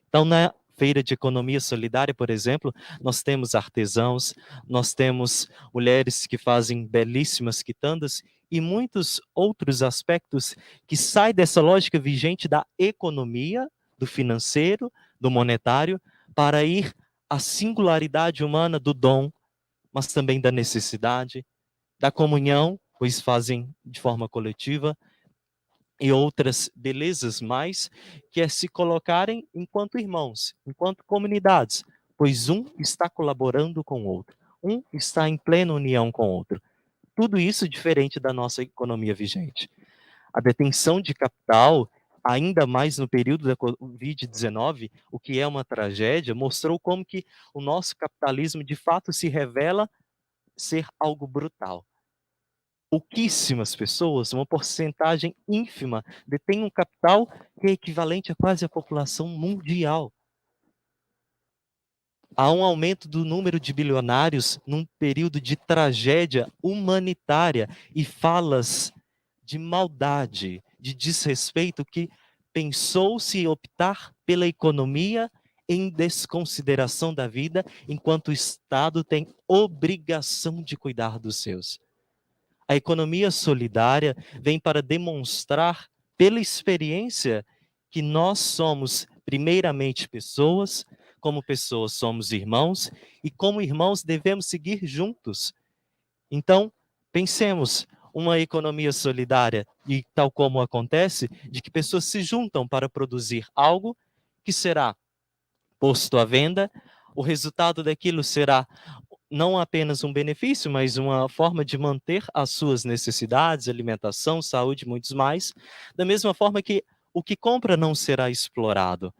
Então, na Feira de Economia Solidária, por exemplo, nós temos artesãos, nós temos mulheres que fazem belíssimas quitandas e muitos outros aspectos que saem dessa lógica vigente da economia, do financeiro, do monetário, para ir à singularidade humana do dom, mas também da necessidade, da comunhão, pois fazem de forma coletiva, e outras belezas mais, que é se colocarem enquanto irmãos, enquanto comunidades, pois um está colaborando com o outro, um está em plena união com o outro. Tudo isso diferente da nossa economia vigente. A detenção de capital, ainda mais no período da Covid-19, o que é uma tragédia, mostrou como que o nosso capitalismo de fato se revela ser algo brutal. Pouquíssimas pessoas, uma porcentagem ínfima, detêm um capital que é equivalente a quase a população mundial. Há um aumento do número de bilionários num período de tragédia humanitária e falas de maldade, de desrespeito, que pensou-se optar pela economia em desconsideração da vida, enquanto o Estado tem obrigação de cuidar dos seus. A economia solidária vem para demonstrar, pela experiência, que nós somos, primeiramente, pessoas, como pessoas somos irmãos, e como irmãos devemos seguir juntos. Então, pensemos uma economia solidária, e tal como acontece, de que pessoas se juntam para produzir algo que será posto à venda, o resultado daquilo será não apenas um benefício, mas uma forma de manter as suas necessidades, alimentação, saúde e muitos mais, da mesma forma que o que compra não será explorado.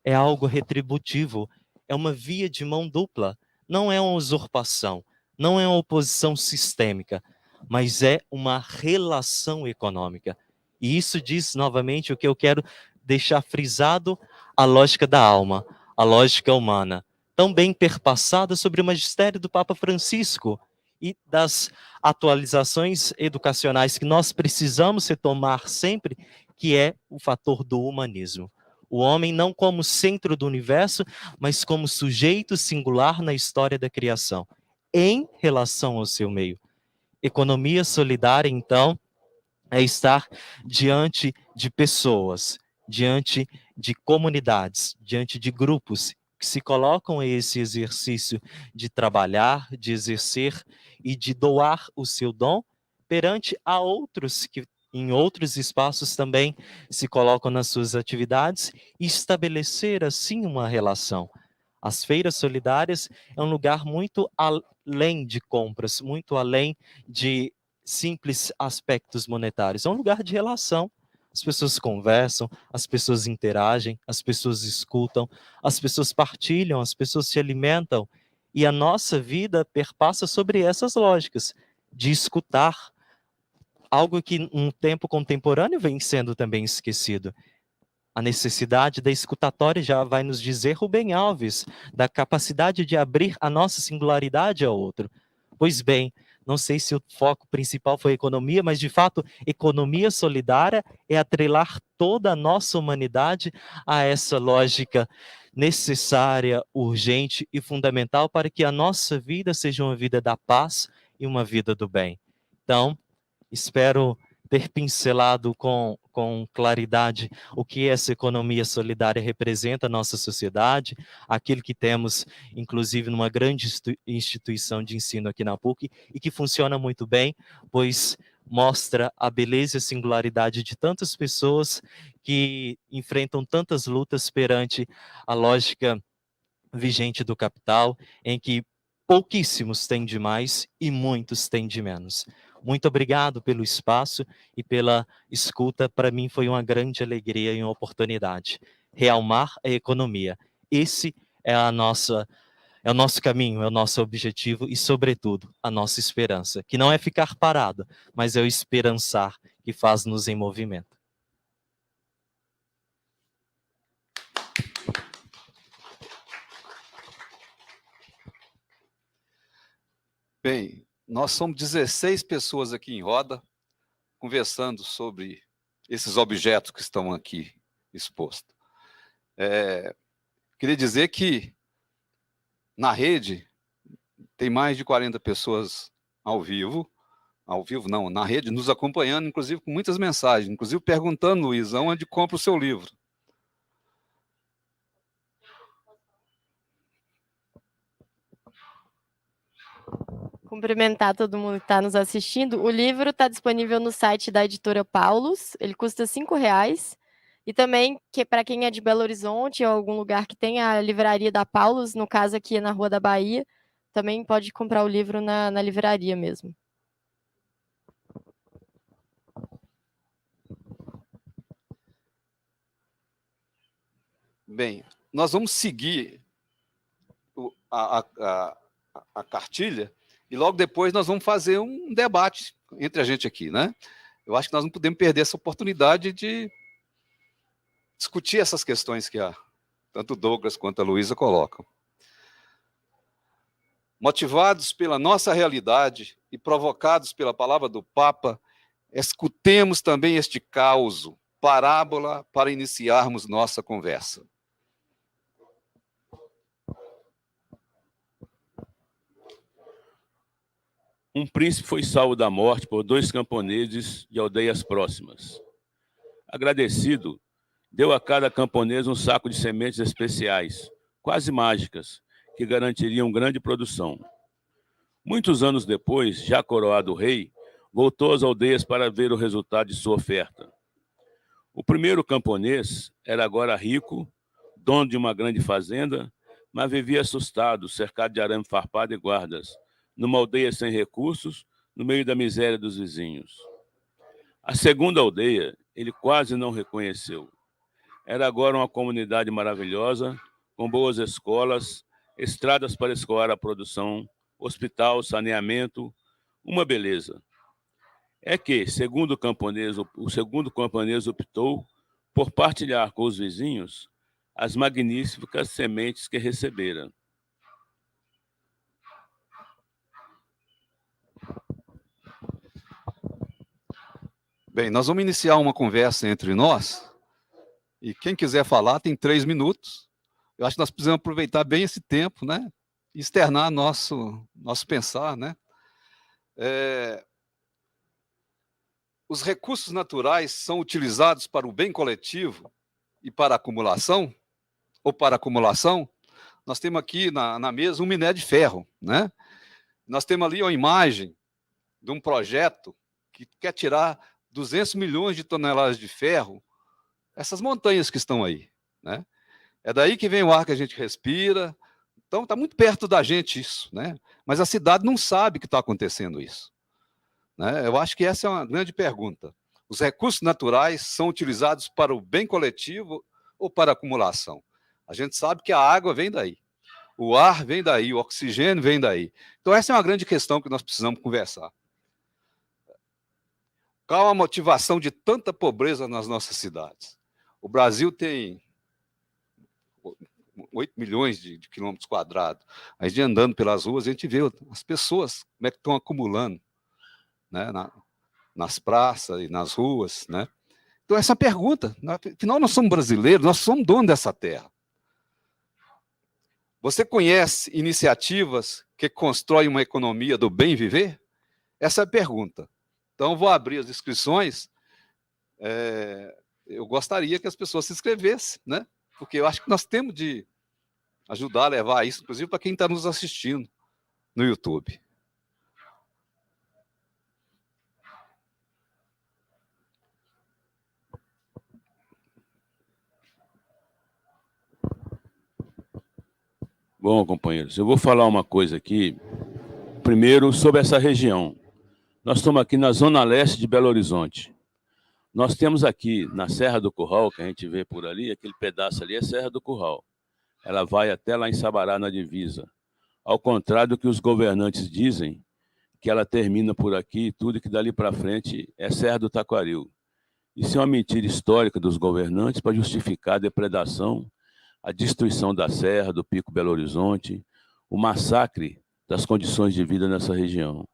É algo retributivo, é uma via de mão dupla, não é uma usurpação, não é uma oposição sistêmica, mas é uma relação econômica. E isso diz novamente o que eu quero deixar frisado, a lógica da alma, a lógica humana, tão bem perpassada sobre o magistério do Papa Francisco e das atualizações educacionais que nós precisamos retomar sempre, que é o fator do humanismo. O homem não como centro do universo, mas como sujeito singular na história da criação, em relação ao seu meio. Economia solidária, então, é estar diante de pessoas, diante de comunidades, diante de grupos que se colocam a esse exercício de trabalhar, de exercer e de doar o seu dom perante a outros que em outros espaços também se colocam nas suas atividades e estabelecer assim uma relação. As feiras solidárias é um lugar muito além de compras, muito além de simples aspectos monetários. É um lugar de relação. As pessoas conversam, as pessoas interagem, as pessoas escutam, as pessoas partilham, as pessoas se alimentam. E a nossa vida perpassa sobre essas lógicas de escutar, algo que um tempo contemporâneo vem sendo também esquecido. A necessidade da escutatória já vai nos dizer Rubem Alves, da capacidade de abrir a nossa singularidade ao outro. Pois bem, não sei se o foco principal foi economia, mas de fato, economia solidária é atrelar toda a nossa humanidade a essa lógica necessária, urgente e fundamental para que a nossa vida seja uma vida da paz e uma vida do bem. Então, espero ter pincelado com claridade o que essa economia solidária representa na nossa sociedade, aquilo que temos, inclusive, numa grande instituição de ensino aqui na PUC, e que funciona muito bem, pois mostra a beleza e a singularidade de tantas pessoas que enfrentam tantas lutas perante a lógica vigente do capital, em que pouquíssimos têm de mais e muitos têm de menos. Muito obrigado pelo espaço e pela escuta. Para mim foi uma grande alegria e uma oportunidade. Realmar a economia. Esse é o nosso caminho, é o nosso objetivo e, sobretudo, a nossa esperança, que não é ficar parado, mas é o esperançar que faz-nos em movimento. Bem, nós somos 16 pessoas aqui em roda, conversando sobre esses objetos que estão aqui expostos. Queria dizer que na rede tem mais de 40 pessoas ao vivo não, na rede, nos acompanhando, inclusive com muitas mensagens, inclusive perguntando, Luizão, onde compra o seu livro. cumprimentar todo mundo que está nos assistindo. O livro está disponível no site da editora Paulus, ele custa R$5. E também, para quem é de Belo Horizonte ou algum lugar que tenha a livraria da Paulus, no caso aqui é na Rua da Bahia, também pode comprar o livro na livraria mesmo. Bem, nós vamos seguir a cartilha e logo depois nós vamos fazer um debate entre a gente aqui, né? Eu acho que nós não podemos perder essa oportunidade de discutir essas questões que tanto o Douglas quanto a Luísa colocam. Motivados pela nossa realidade e provocados pela palavra do Papa, escutemos também este causo, parábola, para iniciarmos nossa conversa. Um príncipe foi salvo da morte por 2 camponeses de aldeias próximas. Agradecido, deu a cada camponês um saco de sementes especiais, quase mágicas, que garantiriam grande produção. Muitos anos depois, já coroado rei, voltou às aldeias para ver o resultado de sua oferta. O primeiro camponês era agora rico, dono de uma grande fazenda, mas vivia assustado, cercado de arame farpado e guardas, numa aldeia sem recursos, no meio da miséria dos vizinhos. A segunda aldeia, ele quase não reconheceu. Era agora uma comunidade maravilhosa, com boas escolas, estradas para escoar a produção, hospital, saneamento, uma beleza. É que, segundo o segundo camponês optou por partilhar com os vizinhos as magníficas sementes que recebera. Bem, nós vamos iniciar uma conversa entre nós, e quem quiser falar tem 3 minutos. Eu acho que nós precisamos aproveitar bem esse tempo, né? E externar nosso pensar, né? Os recursos naturais são utilizados para o bem coletivo e para a acumulação, ou para a acumulação. Nós temos aqui na mesa um minério de ferro, né? Nós temos ali uma imagem de um projeto que quer tirar 200 milhões de toneladas de ferro, essas montanhas que estão aí, né? É daí que vem o ar que a gente respira. Então, está muito perto da gente isso, né? Mas a cidade não sabe que está acontecendo isso, né? Eu acho que essa é uma grande pergunta. Os recursos naturais são utilizados para o bem coletivo ou para a acumulação? A gente sabe que a água vem daí, o ar vem daí, o oxigênio vem daí. Então, essa é uma grande questão que nós precisamos conversar. Qual a motivação de tanta pobreza nas nossas cidades? O Brasil tem 8 milhões de quilômetros quadrados. A gente andando pelas ruas, a gente vê as pessoas como é que estão acumulando, né, nas praças e nas ruas, né? Então, essa pergunta, afinal, nós somos brasileiros, nós somos donos dessa terra. Você conhece iniciativas que constroem uma economia do bem viver? Essa é a pergunta. Então, vou abrir as inscrições. Eu gostaria que as pessoas se inscrevessem, né? Porque eu acho que nós temos de ajudar a levar isso, inclusive para quem está nos assistindo no YouTube. Bom, companheiros, eu vou falar uma coisa aqui, primeiro sobre essa região. Nós estamos aqui na zona leste de Belo Horizonte. Nós temos aqui, na Serra do Curral, que a gente vê por ali, aquele pedaço ali é Serra do Curral. Ela vai até lá em Sabará, na divisa. Ao contrário do que os governantes dizem, que ela termina por aqui, tudo que dali para frente é Serra do Taquaril. Isso é uma mentira histórica dos governantes para justificar a depredação, a destruição da Serra, do Pico Belo Horizonte, o massacre das condições de vida nessa região.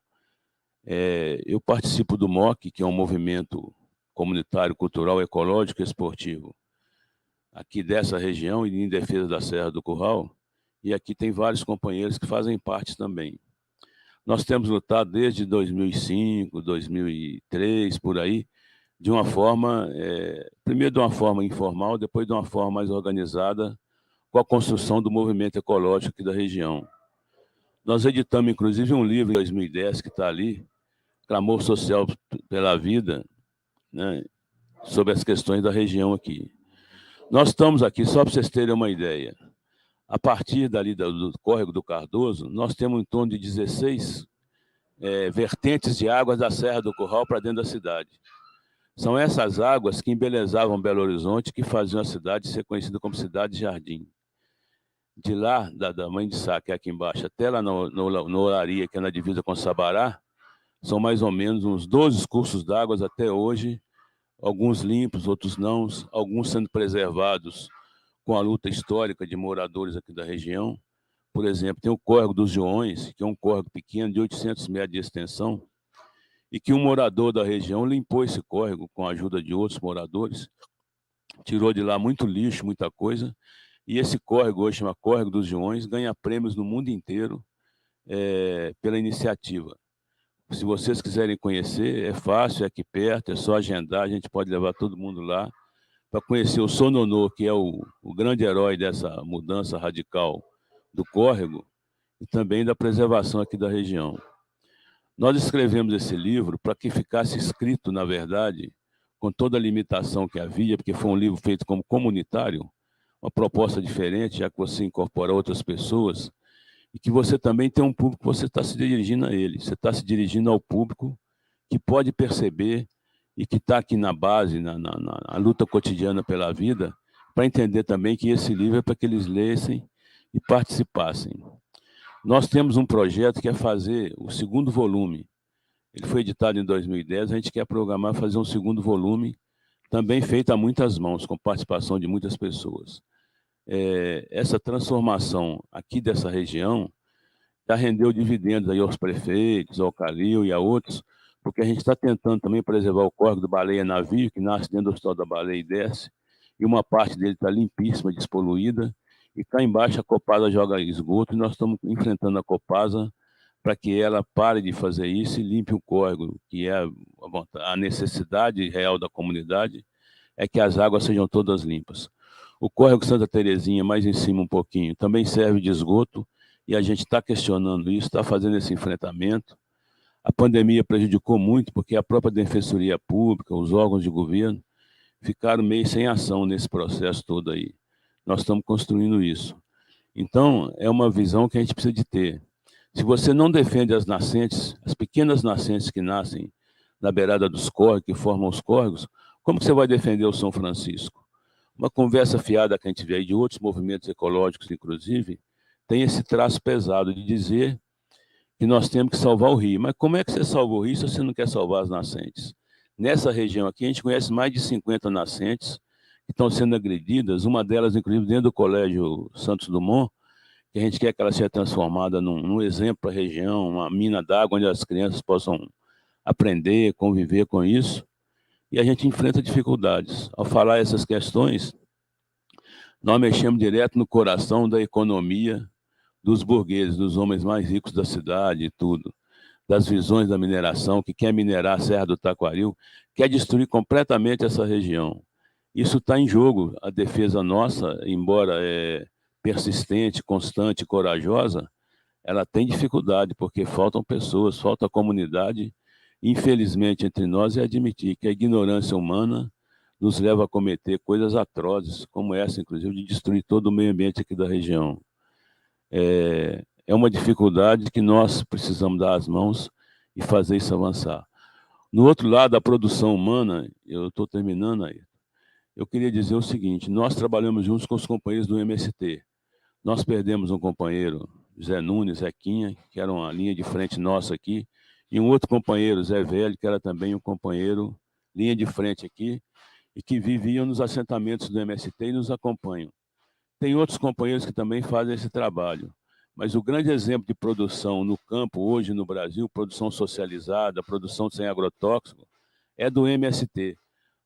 Eu participo do MOC, que é um movimento comunitário, cultural, ecológico e esportivo, aqui dessa região e em defesa da Serra do Curral, e aqui tem vários companheiros que fazem parte também. Nós temos lutado desde 2005, 2003, por aí, de uma forma, primeiro de uma forma informal, depois de uma forma mais organizada, com a construção do movimento ecológico aqui da região. Nós editamos, inclusive, um livro em 2010 que está ali, Clamor Social pela Vida, né, sobre as questões da região aqui. Nós estamos aqui, só para vocês terem uma ideia, a partir dali do córrego do Cardoso, nós temos em torno de 16 vertentes de águas da Serra do Curral para dentro da cidade. São essas águas que embelezavam Belo Horizonte, que faziam a cidade ser conhecida como Cidade Jardim. De lá, da Mãe de Sá, que é aqui embaixo, até lá no Olaria, que é na divisa com Sabará, são mais ou menos uns 12 cursos d'água até hoje, alguns limpos, outros não, alguns sendo preservados com a luta histórica de moradores aqui da região. Por exemplo, tem o Córrego dos Joões, que é um córrego pequeno de 800 metros de extensão, e que um morador da região limpou esse córrego com a ajuda de outros moradores, tirou de lá muito lixo, muita coisa, e esse córrego hoje chama Córrego dos Joões, ganha prêmios no mundo inteiro pela iniciativa. Se vocês quiserem conhecer, é fácil, é aqui perto, é só agendar, a gente pode levar todo mundo lá para conhecer o Sononô, que é o grande herói dessa mudança radical do córrego e também da preservação aqui da região. Nós escrevemos esse livro para que ficasse escrito, na verdade, com toda a limitação que havia, porque foi um livro feito como comunitário, uma proposta diferente, já que você incorpora outras pessoas, e que você também tem um público que você está se dirigindo a ele. Você está se dirigindo ao público que pode perceber e que está aqui na base, na luta cotidiana pela vida, para entender também que esse livro é para que eles lessem e participassem. Nós temos um projeto que é fazer o segundo volume. Ele foi editado em 2010, a gente quer programar fazer um segundo volume, também feito a muitas mãos, com participação de muitas pessoas. Essa transformação aqui dessa região já rendeu dividendos aí aos prefeitos, ao Calil e a outros, porque a gente está tentando também preservar o córrego do Baleia Navio, que nasce dentro do Hospital da Baleia e desce, e uma parte dele está limpíssima, despoluída, e cá embaixo a Copasa joga esgoto, e nós estamos enfrentando a Copasa para que ela pare de fazer isso e limpe o córrego, que é a necessidade real da comunidade, é que as águas sejam todas limpas. O córrego Santa Terezinha, mais em cima um pouquinho, também serve de esgoto, e a gente está questionando isso, está fazendo esse enfrentamento. A pandemia prejudicou muito, porque a própria Defensoria Pública, os órgãos de governo, ficaram meio sem ação nesse processo todo aí. Nós estamos construindo isso. Então, é uma visão que a gente precisa de ter. Se você não defende as nascentes, as pequenas nascentes que nascem na beirada dos córregos, que formam os córregos, como que você vai defender o São Francisco? Uma conversa fiada que a gente vê aí de outros movimentos ecológicos, inclusive, tem esse traço pesado de dizer que nós temos que salvar o rio. Mas como é que você salva o rio se você não quer salvar as nascentes? Nessa região aqui, a gente conhece mais de 50 nascentes que estão sendo agredidas, uma delas, inclusive, dentro do Colégio Santos Dumont, que a gente quer que ela seja transformada num exemplo para a região, uma mina d'água onde as crianças possam aprender, conviver com isso, e a gente enfrenta dificuldades. Ao falar essas questões, nós mexemos direto no coração da economia dos burgueses, dos homens mais ricos da cidade e tudo, das visões da mineração, que quer minerar a Serra do Taquaril, quer destruir completamente essa região. Isso está em jogo, a defesa nossa, embora persistente, constante, corajosa, ela tem dificuldade, porque faltam pessoas, falta comunidade. Infelizmente, entre nós, é admitir que a ignorância humana nos leva a cometer coisas atrozes, como essa, inclusive, de destruir todo o meio ambiente aqui da região. É uma dificuldade que nós precisamos dar as mãos e fazer isso avançar. No outro lado, a produção humana, eu estou terminando aí, eu queria dizer o seguinte: nós trabalhamos juntos com os companheiros do MST. Nós perdemos um companheiro, Zé Nunes, Zequinha, que era uma linha de frente nossa aqui, e um outro companheiro, Zé Velho, que era também um companheiro, linha de frente aqui, e que viviam nos assentamentos do MST e nos acompanham. Tem outros companheiros que também fazem esse trabalho, mas o grande exemplo de produção no campo hoje no Brasil, produção socializada, produção sem agrotóxico, é do MST.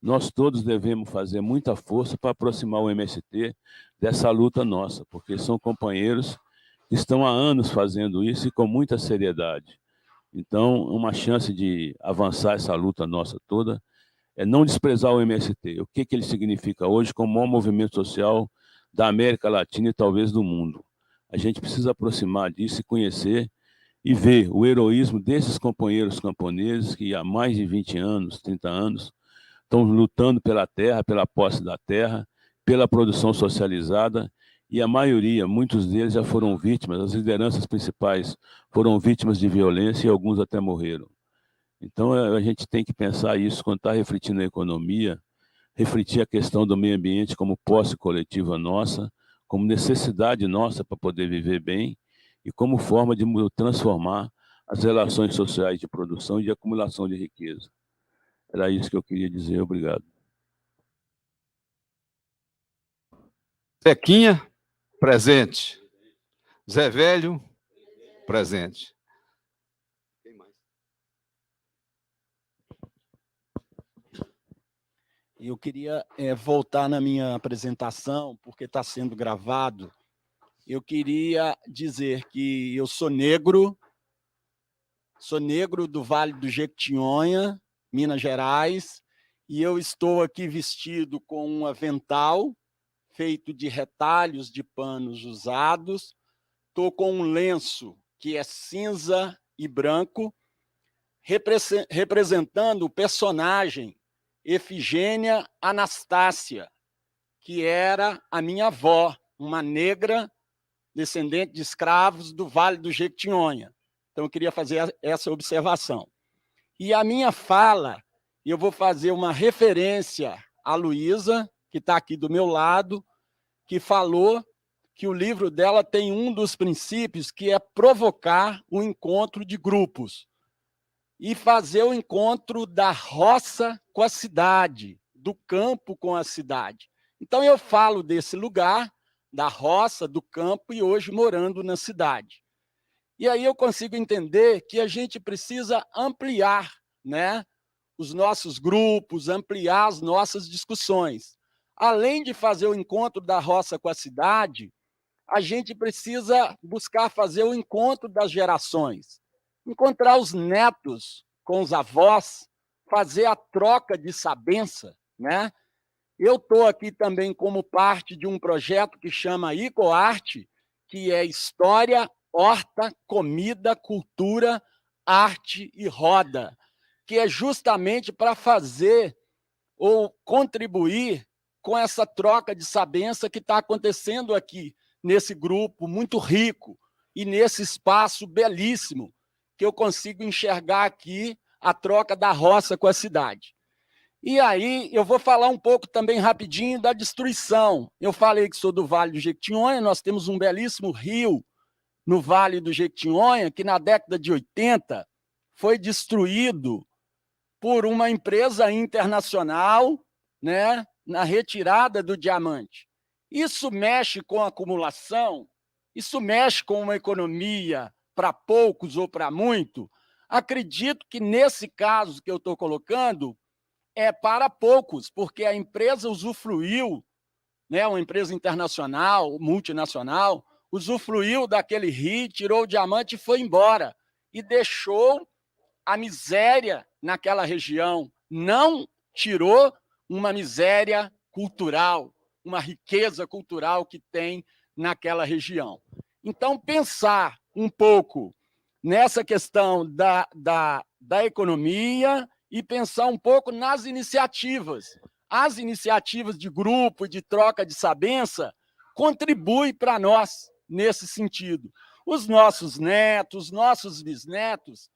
Nós todos devemos fazer muita força para aproximar o MST dessa luta nossa, porque são companheiros que estão há anos fazendo isso e com muita seriedade. Então, uma chance de avançar essa luta nossa toda é não desprezar o MST. O que ele significa hoje como o maior movimento social da América Latina e talvez do mundo. A gente precisa aproximar disso e conhecer e ver o heroísmo desses companheiros camponeses que há mais de 20 anos, 30 anos, estão lutando pela terra, pela posse da terra, pela produção socializada, e a maioria, muitos deles já foram vítimas, as lideranças principais foram vítimas de violência e alguns até morreram. Então, a gente tem que pensar isso quando está refletindo a economia, refletir a questão do meio ambiente como posse coletiva nossa, como necessidade nossa para poder viver bem e como forma de transformar as relações sociais de produção e de acumulação de riqueza. Era isso que eu queria dizer. Obrigado. Zequinha, presente. Zé Velho, presente. Quem mais? Eu queria voltar na minha apresentação, porque está sendo gravado. Eu queria dizer que eu sou negro do Vale do Jequitinhonha, Minas Gerais, e eu estou aqui vestido com um avental feito de retalhos de panos usados. Estou com um lenço que é cinza e branco, representando o personagem Efigênia Anastácia, que era a minha avó, uma negra descendente de escravos do Vale do Jequitinhonha. Então, eu queria fazer essa observação. E a minha fala, eu vou fazer uma referência à Luísa, que está aqui do meu lado, que falou que o livro dela tem um dos princípios, que é provocar o encontro de grupos e fazer o encontro da roça com a cidade, do campo com a cidade. Então, eu falo desse lugar, da roça, do campo, e hoje morando na cidade. E aí eu consigo entender que a gente precisa ampliar, né, os nossos grupos, ampliar as nossas discussões. Além de fazer o encontro da roça com a cidade, a gente precisa buscar fazer o encontro das gerações, encontrar os netos com os avós, fazer a troca de sabença, né? Eu estou aqui também como parte de um projeto que chama Ecoarte, que é História, Horta, Comida, Cultura, Arte e Roda, que é justamente para fazer ou contribuir com essa troca de sabença que está acontecendo aqui, nesse grupo muito rico e nesse espaço belíssimo, que eu consigo enxergar aqui a troca da roça com a cidade. E aí, eu vou falar um pouco também rapidinho da destruição. Eu falei que sou do Vale do Jequitinhonha, nós temos um belíssimo rio no Vale do Jequitinhonha, que na década de 80 foi destruído por uma empresa internacional, né, na retirada do diamante. Isso mexe com a acumulação, isso mexe com uma economia para poucos ou para muito. Acredito que nesse caso que eu estou colocando, é para poucos, porque a empresa usufruiu, né, uma empresa internacional, multinacional, usufruiu daquele rio, tirou o diamante e foi embora. E deixou a miséria naquela região. Não tirou uma miséria cultural, uma riqueza cultural que tem naquela região. Então, pensar um pouco nessa questão da economia e pensar um pouco nas iniciativas. As iniciativas de grupo, de troca de sabença, contribuem para nós nesse sentido. Os nossos netos, nossos bisnetos,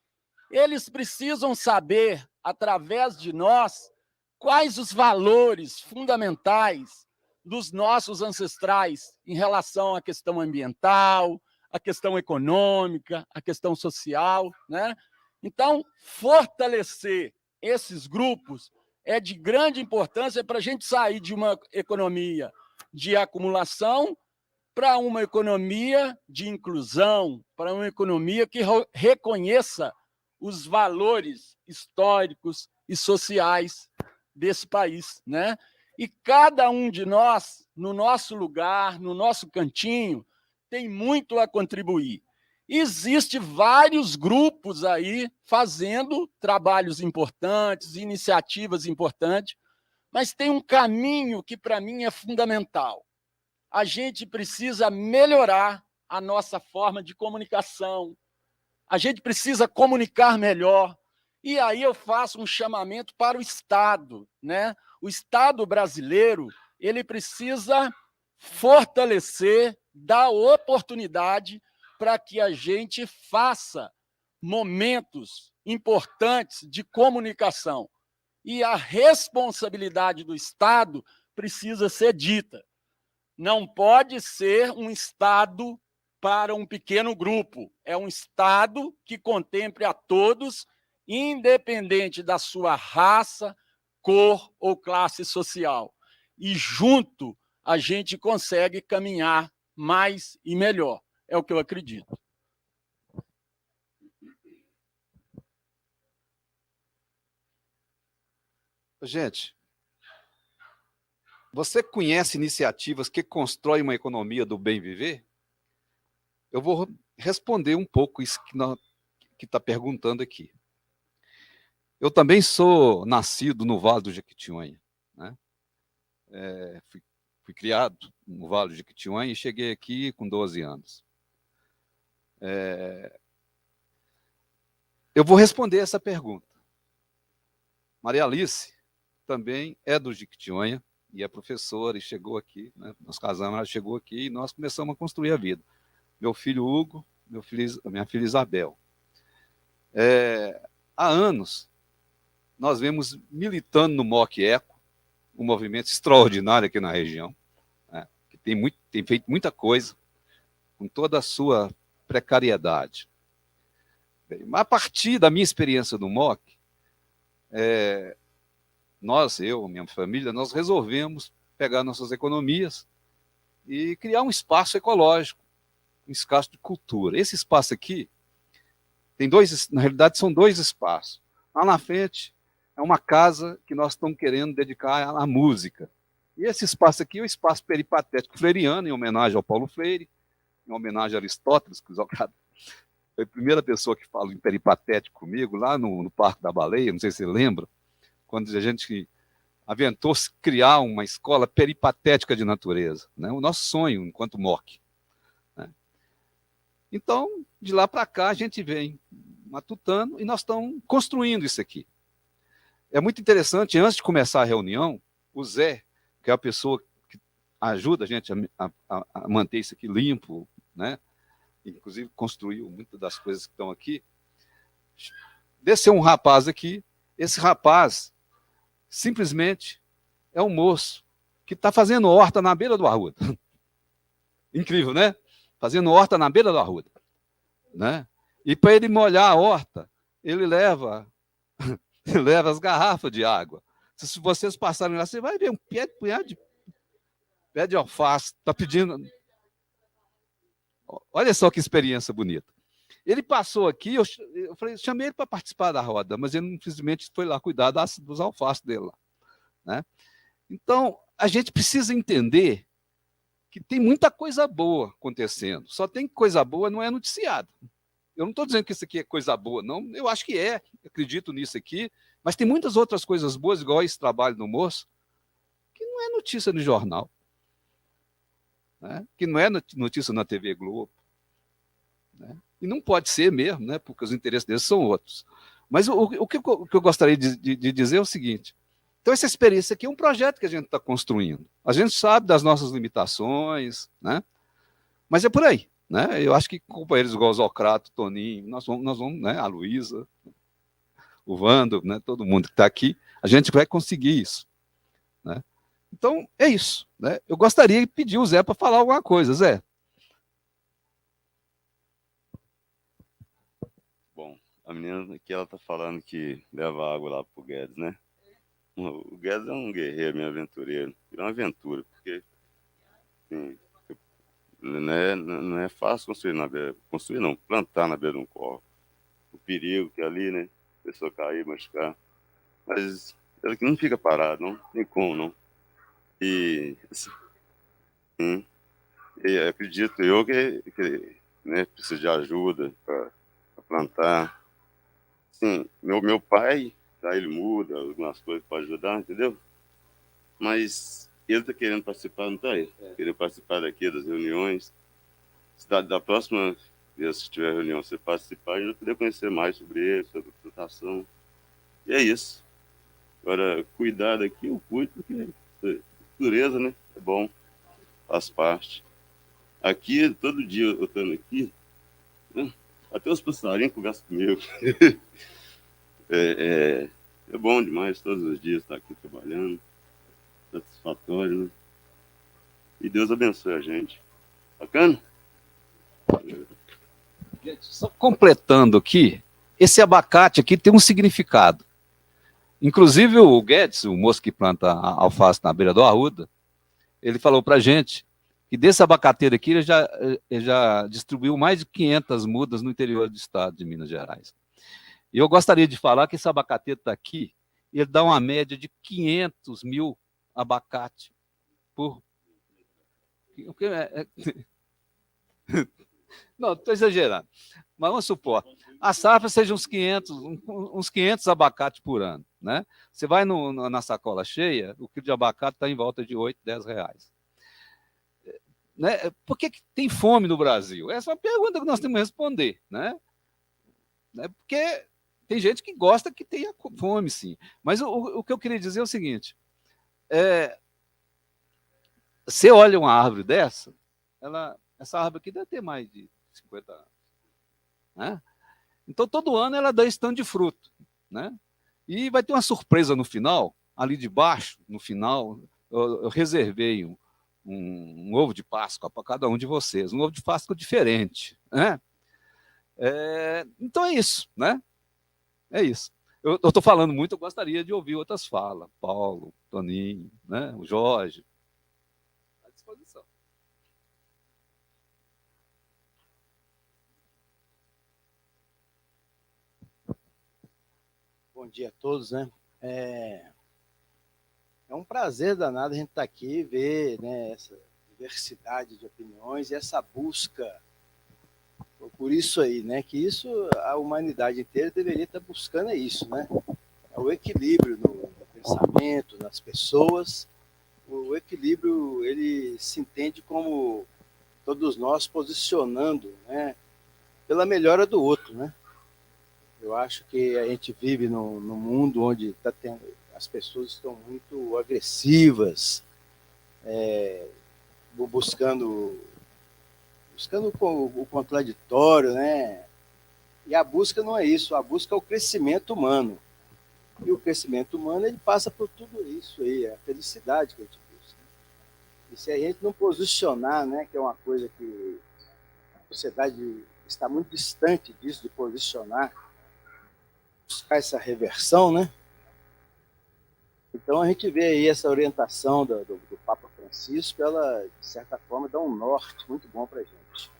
eles precisam saber, através de nós, quais os valores fundamentais dos nossos ancestrais em relação à questão ambiental, à questão econômica, à questão social, né? Então, fortalecer esses grupos é de grande importância para a gente sair de uma economia de acumulação para uma economia de inclusão, para uma economia que reconheça os valores históricos e sociais desse país, né? E cada um de nós, no nosso lugar, no nosso cantinho, tem muito a contribuir. Existem vários grupos aí fazendo trabalhos importantes, iniciativas importantes, mas tem um caminho que, para mim, é fundamental. A gente precisa melhorar a nossa forma de comunicação. A gente precisa comunicar melhor. E aí eu faço um chamamento para o Estado, né? O Estado brasileiro, ele precisa fortalecer, dar oportunidade para que a gente faça momentos importantes de comunicação. E a responsabilidade do Estado precisa ser dita. Não pode ser um Estado para um pequeno grupo. É um Estado que contemple a todos, independente da sua raça, cor ou classe social. E junto a gente consegue caminhar mais e melhor. É o que eu acredito. Gente, você conhece iniciativas que constroem uma economia do bem viver? Eu vou responder um pouco isso que está perguntando aqui. Eu também sou nascido no Vale do Jequitinhonha, né? Fui criado no Vale do Jequitinhonha e cheguei aqui com 12 anos. Eu vou responder essa pergunta. Maria Alice também é do Jequitinhonha e é professora e chegou aqui, né? Nós casamos, ela chegou aqui e nós começamos a construir a vida. Meu filho Hugo, minha filha Isabel. Há anos, nós vemos militando no MOC Eco, um movimento extraordinário aqui na região, né, que tem feito muita coisa, com toda a sua precariedade. Mas a partir da minha experiência no MOC, eu, minha família, nós resolvemos pegar nossas economias e criar um espaço ecológico, um espaço de cultura. Esse espaço aqui, na realidade são 2 espaços. Lá na frente é uma casa que nós estamos querendo dedicar à música. E esse espaço aqui é o espaço peripatético freiriano, em homenagem ao Paulo Freire, em homenagem a Aristóteles, que foi a primeira pessoa que falou em peripatético comigo, lá no Parque da Baleia, não sei se você lembra, quando a gente aventou criar uma escola peripatética de natureza, né? O nosso sonho enquanto MOC. Né? Então, de lá para cá, a gente vem matutando e nós estamos construindo isso aqui. É muito interessante, antes de começar a reunião, o Zé, que é a pessoa que ajuda a gente a manter isso aqui limpo, né? Inclusive construiu muitas das coisas que estão aqui, desceu um rapaz aqui. Esse rapaz simplesmente é um moço que está fazendo horta na beira do arruda. Incrível, né? Fazendo horta na beira do arruda, né? E para ele molhar a horta, ele leva as garrafas de água. Se vocês passarem lá, você vai ver um pé de alface, está pedindo. Olha só que experiência bonita. Ele passou aqui, eu chamei ele para participar da roda, mas ele simplesmente foi lá cuidar dos alfaces dele lá, né? Então, a gente precisa entender que tem muita coisa boa acontecendo. Só tem coisa boa, não é noticiada. Eu não estou dizendo que isso aqui é coisa boa, não. Eu acho que acredito nisso aqui, mas tem muitas outras coisas boas, igual esse trabalho do moço, que não é notícia no jornal, né? Que não é notícia na TV Globo, né? E não pode ser mesmo, né? Porque os interesses deles são outros. Mas o que eu gostaria de dizer é o seguinte: então, essa experiência aqui é um projeto que a gente está construindo. A gente sabe das nossas limitações, né? Mas é por aí, né? Eu acho que companheiros igual o Zocrato, Toninho, nós vamos, né? A Luísa, o Vando, né? Todo mundo que está aqui, a gente vai conseguir isso, né? Então, é isso, né? Eu gostaria de pedir o Zé para falar alguma coisa. Zé. Bom, a menina aqui, ela está falando que leva água lá para o Guedes, né? O Guedes é um guerreiro, um aventureiro. É uma aventura, porque assim, não é fácil construir na beira. Construir não, plantar na beira de um córrego. O perigo que é ali, né? A pessoa cair, machucar. Mas ele que não fica parado, não tem como, não. E acredito eu que né, precisa de ajuda para plantar. Sim, meu pai, tá, ele muda algumas coisas para ajudar, entendeu? Mas ele está querendo participar, não está aí? Querendo participar daqui das reuniões. da próxima vez que tiver reunião, você participar, e poder conhecer mais sobre ele, sobre a plantação. E é isso. Agora, cuidar daqui, eu cuido, porque natureza, né? É bom, faz parte. Aqui, todo dia eu estando aqui, né? Até os passarinhos conversam comigo. É bom demais todos os dias estar aqui trabalhando. Satisfatório, né? E Deus abençoe a gente. Bacana? Só completando aqui, esse abacate aqui tem um significado. Inclusive o Guedes, o moço que planta alface na beira do Arruda, ele falou para a gente que desse abacateiro aqui ele já distribuiu mais de 500 mudas no interior do estado de Minas Gerais. E eu gostaria de falar que esse abacateiro está aqui, ele dá uma média de 500 mil abacate por... Não, estou exagerando. Mas vamos supor, a safra seja uns 500 abacates por ano. Né? Você vai na sacola cheia, o quilo de abacate está em volta de R$8, R$10. Né? Por que tem fome no Brasil? Essa é uma pergunta que nós temos que responder. Né? Porque tem gente que gosta que tenha fome, sim. Mas o que eu queria dizer é o seguinte, você olha uma árvore dessa, essa árvore aqui deve ter mais de 50 anos. Né? Então, todo ano ela dá esse tanto de fruto. Né? E vai ter uma surpresa no final, ali de baixo, no final, eu reservei um ovo de Páscoa para cada um de vocês, um ovo de Páscoa diferente. Né? Então é isso, né? É isso. Eu estou falando muito, eu gostaria de ouvir outras falas. Paulo, Toninho, né? O Jorge. À disposição. Bom dia a todos, né? É um prazer danado a gente estar aqui e ver, né, essa diversidade de opiniões e essa busca por isso aí, né? Que isso a humanidade inteira deveria estar buscando, é isso, né? É o equilíbrio no pensamento, nas pessoas. O equilíbrio, ele se entende como todos nós posicionando, né, pela melhora do outro, né? Eu acho que a gente vive num mundo onde as pessoas estão muito agressivas, buscando o contraditório, né? E a busca não é isso, a busca é o crescimento humano. E o crescimento humano, ele passa por tudo isso aí, a felicidade que a gente busca. E se a gente não posicionar, né, que é uma coisa que a sociedade está muito distante disso, de posicionar, buscar essa reversão, né? Então a gente vê aí essa orientação do Papa Francisco, ela, de certa forma, dá um norte muito bom para a gente.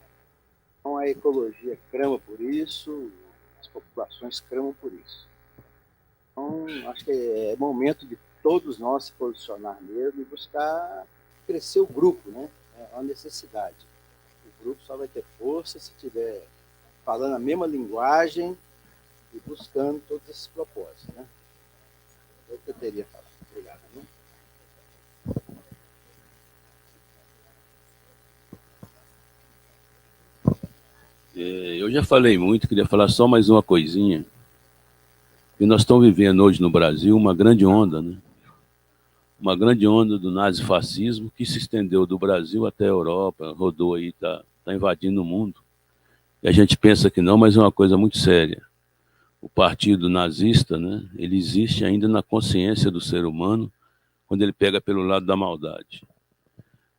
Então a ecologia clama por isso, as populações clamam por isso. Então acho que é momento de todos nós se posicionar mesmo e buscar crescer o grupo, né? É uma necessidade. O grupo só vai ter força se estiver falando a mesma linguagem e buscando todos esses propósitos, né? É o que eu teria falado. Obrigado. Né? Eu já falei muito, queria falar só mais uma coisinha. E nós estamos vivendo hoje no Brasil uma grande onda, né? Uma grande onda do nazifascismo que se estendeu do Brasil até a Europa, rodou aí, está invadindo o mundo. E a gente pensa que não, mas é uma coisa muito séria. O partido nazista, né, ele existe ainda na consciência do ser humano quando ele pega pelo lado da maldade.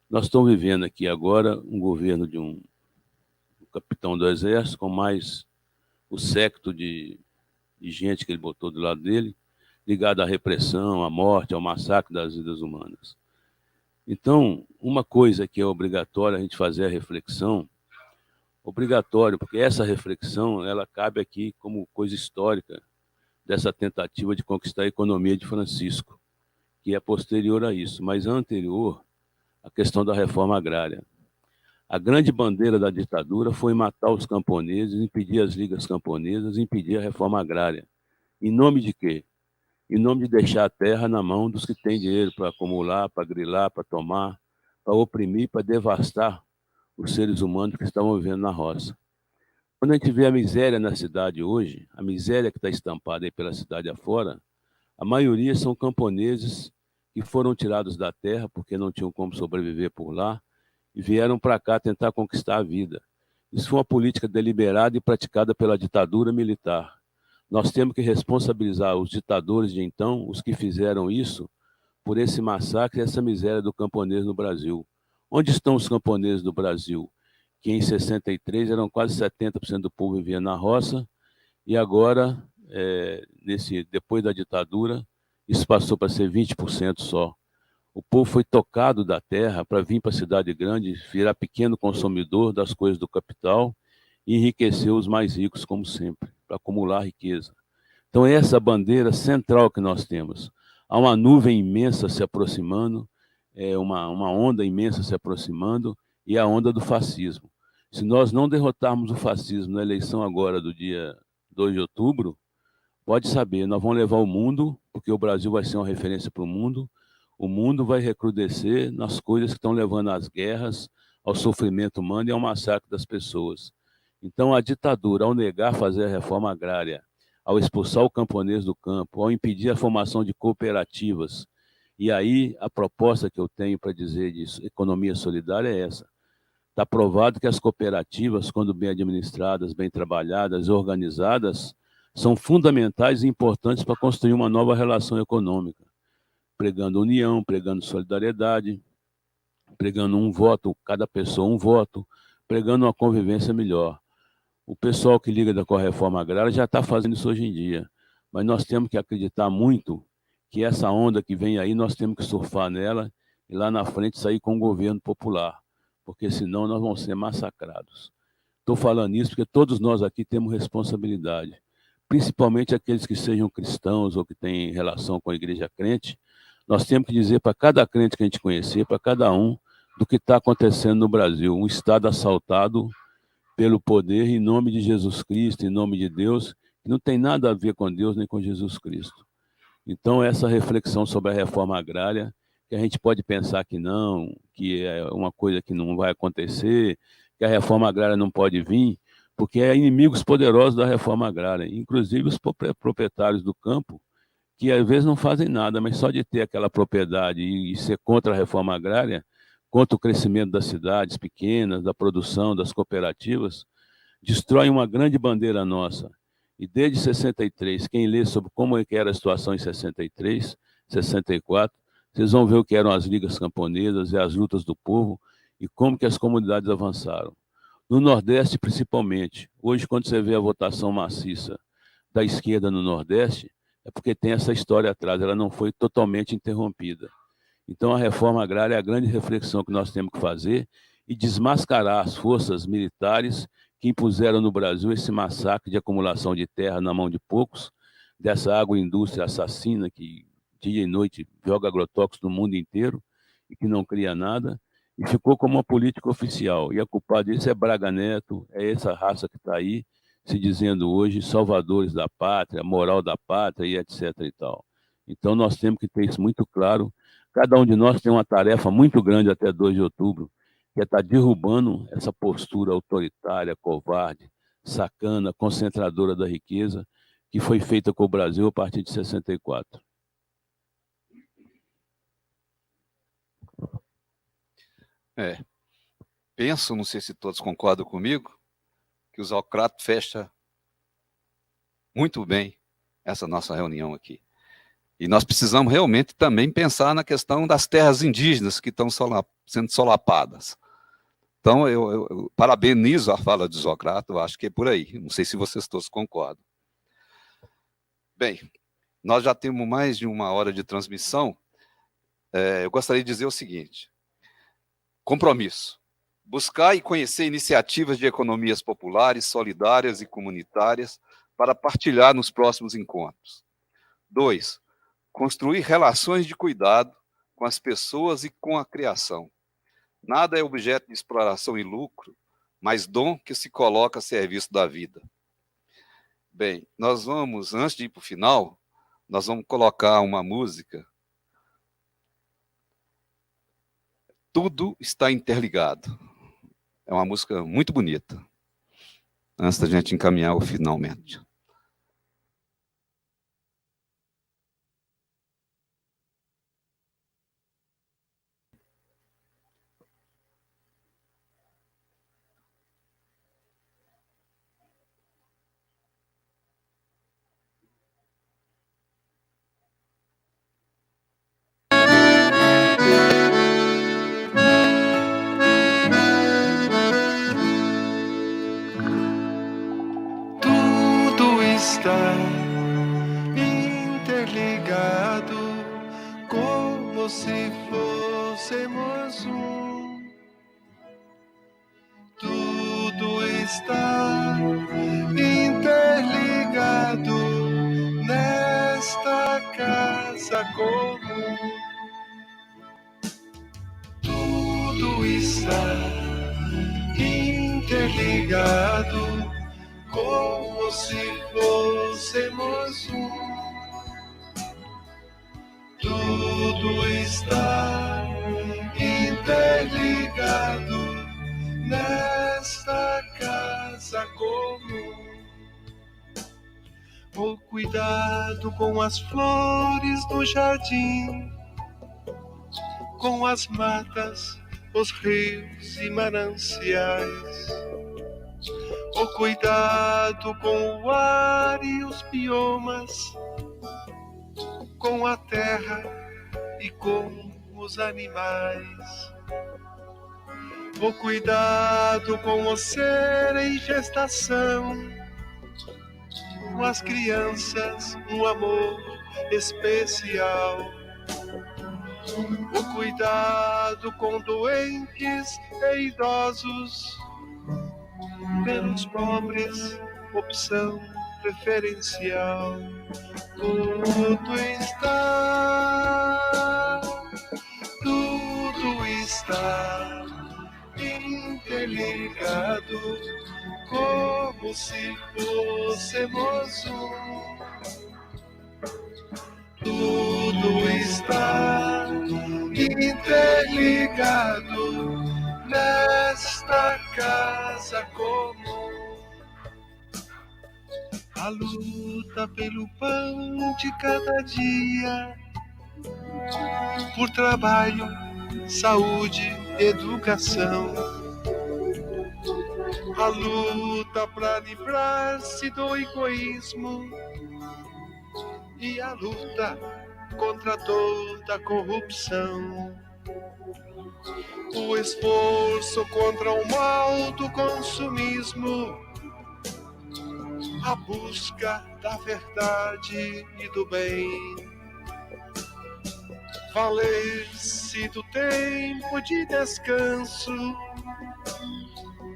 Nós estamos vivendo aqui agora um governo de um capitão do exército com mais o séquito de gente que ele botou do lado dele, ligado à repressão, à morte, ao massacre das vidas humanas. Então, uma coisa que é obrigatória a gente fazer a reflexão, obrigatório, porque essa reflexão, ela cabe aqui como coisa histórica dessa tentativa de conquistar a economia de Francisco, que é posterior a isso, mas anterior à questão da reforma agrária. A grande bandeira da ditadura foi matar os camponeses, impedir as ligas camponesas, impedir a reforma agrária. Em nome de quê? Em nome de deixar a terra na mão dos que têm dinheiro para acumular, para grilar, para tomar, para oprimir, para devastar os seres humanos que estavam vivendo na roça. Quando a gente vê a miséria na cidade hoje, a miséria que está estampada aí pela cidade afora, a maioria são camponeses que foram tirados da terra porque não tinham como sobreviver por lá e vieram para cá tentar conquistar a vida. Isso foi uma política deliberada e praticada pela ditadura militar. Nós temos que responsabilizar os ditadores de então, os que fizeram isso, por esse massacre e essa miséria do camponês no Brasil. Onde estão os camponeses do Brasil? Que em 63 eram quase 70% do povo vivia na roça, e agora, depois da ditadura, isso passou para ser 20% só. O povo foi tocado da terra para vir para a cidade grande, virar pequeno consumidor das coisas do capital e enriquecer os mais ricos, como sempre, para acumular riqueza. Então, essa é a bandeira central que nós temos. Há uma nuvem imensa se aproximando, uma onda imensa se aproximando, e a onda do fascismo. Se nós não derrotarmos o fascismo na eleição agora do dia 2 de outubro, pode saber, nós vamos levar o mundo, porque o Brasil vai ser uma referência para o mundo vai recrudescer nas coisas que estão levando às guerras, ao sofrimento humano e ao massacre das pessoas. Então, a ditadura, ao negar fazer a reforma agrária, ao expulsar o camponês do campo, ao impedir a formação de cooperativas, e aí a proposta que eu tenho para dizer de economia solidária é essa. Está provado que as cooperativas, quando bem administradas, bem trabalhadas, organizadas, são fundamentais e importantes para construir uma nova relação econômica, pregando união, pregando solidariedade, pregando um voto, cada pessoa um voto, pregando uma convivência melhor. O pessoal que liga com a reforma agrária já está fazendo isso hoje em dia, mas nós temos que acreditar muito que essa onda que vem aí, nós temos que surfar nela e lá na frente sair com um governo popular, porque senão nós vamos ser massacrados. Estou falando isso porque todos nós aqui temos responsabilidade, principalmente aqueles que sejam cristãos ou que têm relação com a igreja crente. Nós temos que dizer para cada crente que a gente conhecer, para cada um, do que está acontecendo no Brasil. Um Estado assaltado pelo poder em nome de Jesus Cristo, em nome de Deus, que não tem nada a ver com Deus nem com Jesus Cristo. Então, essa reflexão sobre a reforma agrária, que a gente pode pensar que não, que é uma coisa que não vai acontecer, que a reforma agrária não pode vir, porque é inimigos poderosos da reforma agrária, inclusive os proprietários do campo, que às vezes não fazem nada, mas só de ter aquela propriedade e ser contra a reforma agrária, contra o crescimento das cidades pequenas, da produção, das cooperativas, destrói uma grande bandeira nossa. E desde 63, quem lê sobre como é que era a situação em 63, 64, vocês vão ver o que eram as ligas camponesas e as lutas do povo e como que as comunidades avançaram. No Nordeste, principalmente. Hoje, quando você vê a votação maciça da esquerda no Nordeste, é porque tem essa história atrás, ela não foi totalmente interrompida. Então, a reforma agrária é a grande reflexão que nós temos que fazer e desmascarar as forças militares que impuseram no Brasil esse massacre de acumulação de terra na mão de poucos, dessa agroindústria assassina que dia e noite joga agrotóxicos no mundo inteiro e que não cria nada, e ficou como uma política oficial. E a culpada disso é Braga Neto, é essa raça que está aí, se dizendo hoje salvadores da pátria, moral da pátria e etc. e tal. Então, nós temos que ter isso muito claro. Cada um de nós tem uma tarefa muito grande até 2 de outubro, que é estar derrubando essa postura autoritária, covarde, sacana, concentradora da riqueza, que foi feita com o Brasil a partir de 64. Penso, não sei se todos concordam comigo, que o Zócrates fecha muito bem essa nossa reunião aqui. E nós precisamos realmente também pensar na questão das terras indígenas que estão sendo solapadas. Então, eu parabenizo a fala de Zócrates, eu acho que é por aí. Não sei se vocês todos concordam. Bem, nós já temos mais de 1 hora de transmissão. Eu gostaria de dizer o seguinte: compromisso. Buscar e conhecer iniciativas de economias populares, solidárias e comunitárias para partilhar nos próximos encontros. 2. Construir relações de cuidado com as pessoas e com a criação. Nada é objeto de exploração e lucro, mas dom que se coloca a serviço da vida. Bem, nós vamos, antes de ir para o final, nós vamos colocar uma música. Tudo está interligado. É uma música muito bonita, antes da gente encaminhar o finalmente. Tudo está interligado, como se fôssemos um. Tudo está interligado nesta casa comum. Tudo está interligado, como se fôssemos um. Tudo está interligado nesta casa comum. O cuidado com as flores do jardim, com as matas, os rios e mananciais. O cuidado com o ar e os biomas, com a terra e com os animais. O cuidado com o ser em gestação, com as crianças, um amor especial. O cuidado com doentes e idosos, pelos pobres, opção preferencial. Tudo está interligado, como se fôssemos um. Tudo está interligado nesta casa comum. A luta pelo pão de cada dia, por trabalho, saúde, educação. A luta para livrar-se do egoísmo e a luta contra toda a corrupção. O esforço contra o mal do consumismo, a busca da verdade e do bem. Valer-se do tempo de descanso,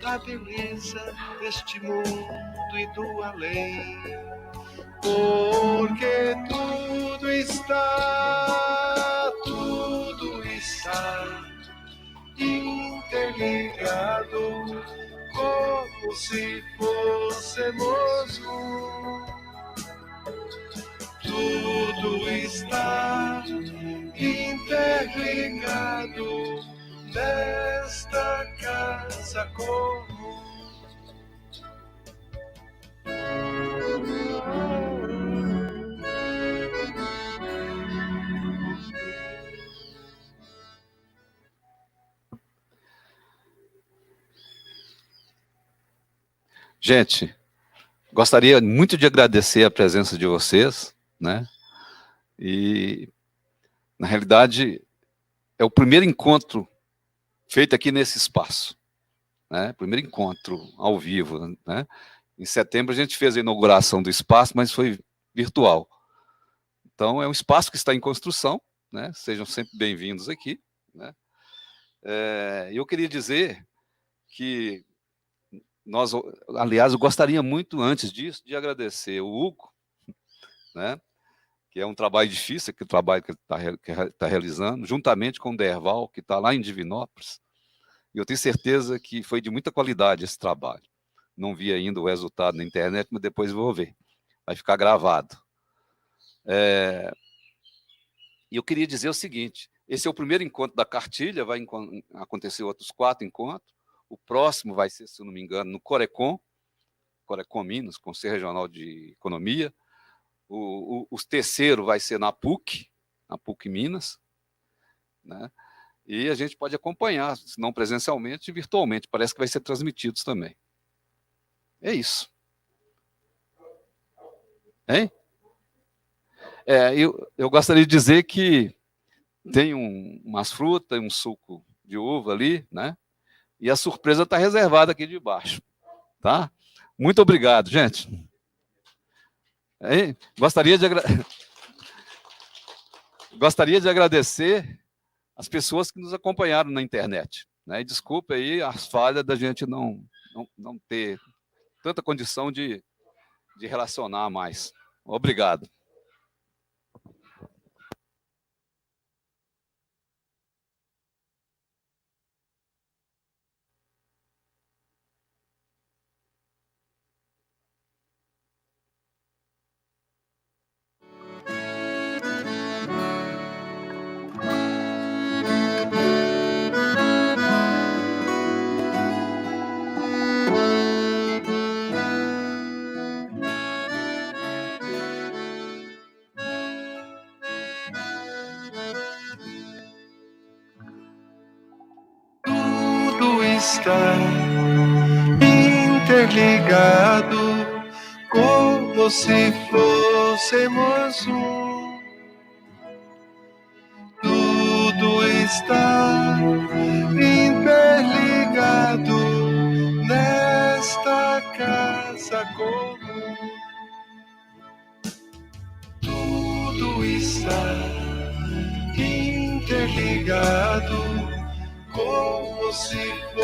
da beleza deste mundo e do além. Porque tudo está interligado, como se fôssemos um. Tudo está interligado nesta casa comum. Gente, gostaria muito de agradecer a presença de vocês, né? E, na realidade, é o primeiro encontro feito aqui nesse espaço, né? Primeiro encontro ao vivo, né? Em setembro a gente fez a inauguração do espaço, mas foi virtual. Então, é um espaço que está em construção, né? Sejam sempre bem-vindos aqui, né? Eu queria dizer que aliás, eu gostaria muito, antes disso, de agradecer o Hugo, né, que é um trabalho difícil, que o trabalho que ele está realizando, juntamente com o Derval, que está lá em Divinópolis, e eu tenho certeza que foi de muita qualidade esse trabalho. Não vi ainda o resultado na internet, mas depois vou ver. Vai ficar gravado. E eu queria dizer o seguinte, esse é o primeiro encontro da cartilha, vai acontecer outros 4 encontros. O próximo vai ser, se eu não me engano, no Corecon Minas, Conselho Regional de Economia. O terceiro vai ser na PUC Minas, né? E a gente pode acompanhar, se não presencialmente, virtualmente. Parece que vai ser transmitidos também. É isso. Hein? Eu gostaria de dizer que tem umas frutas, um suco de uva ali, né? E a surpresa está reservada aqui de baixo, tá? Muito obrigado, gente. Hein? Gostaria de agradecer as pessoas que nos acompanharam na internet, né? E desculpe aí as falhas da gente não ter tanta condição de relacionar mais. Obrigado. Tudo está interligado, como se fôssemos um. Tudo está interligado nesta casa comum. Tudo está interligado, como se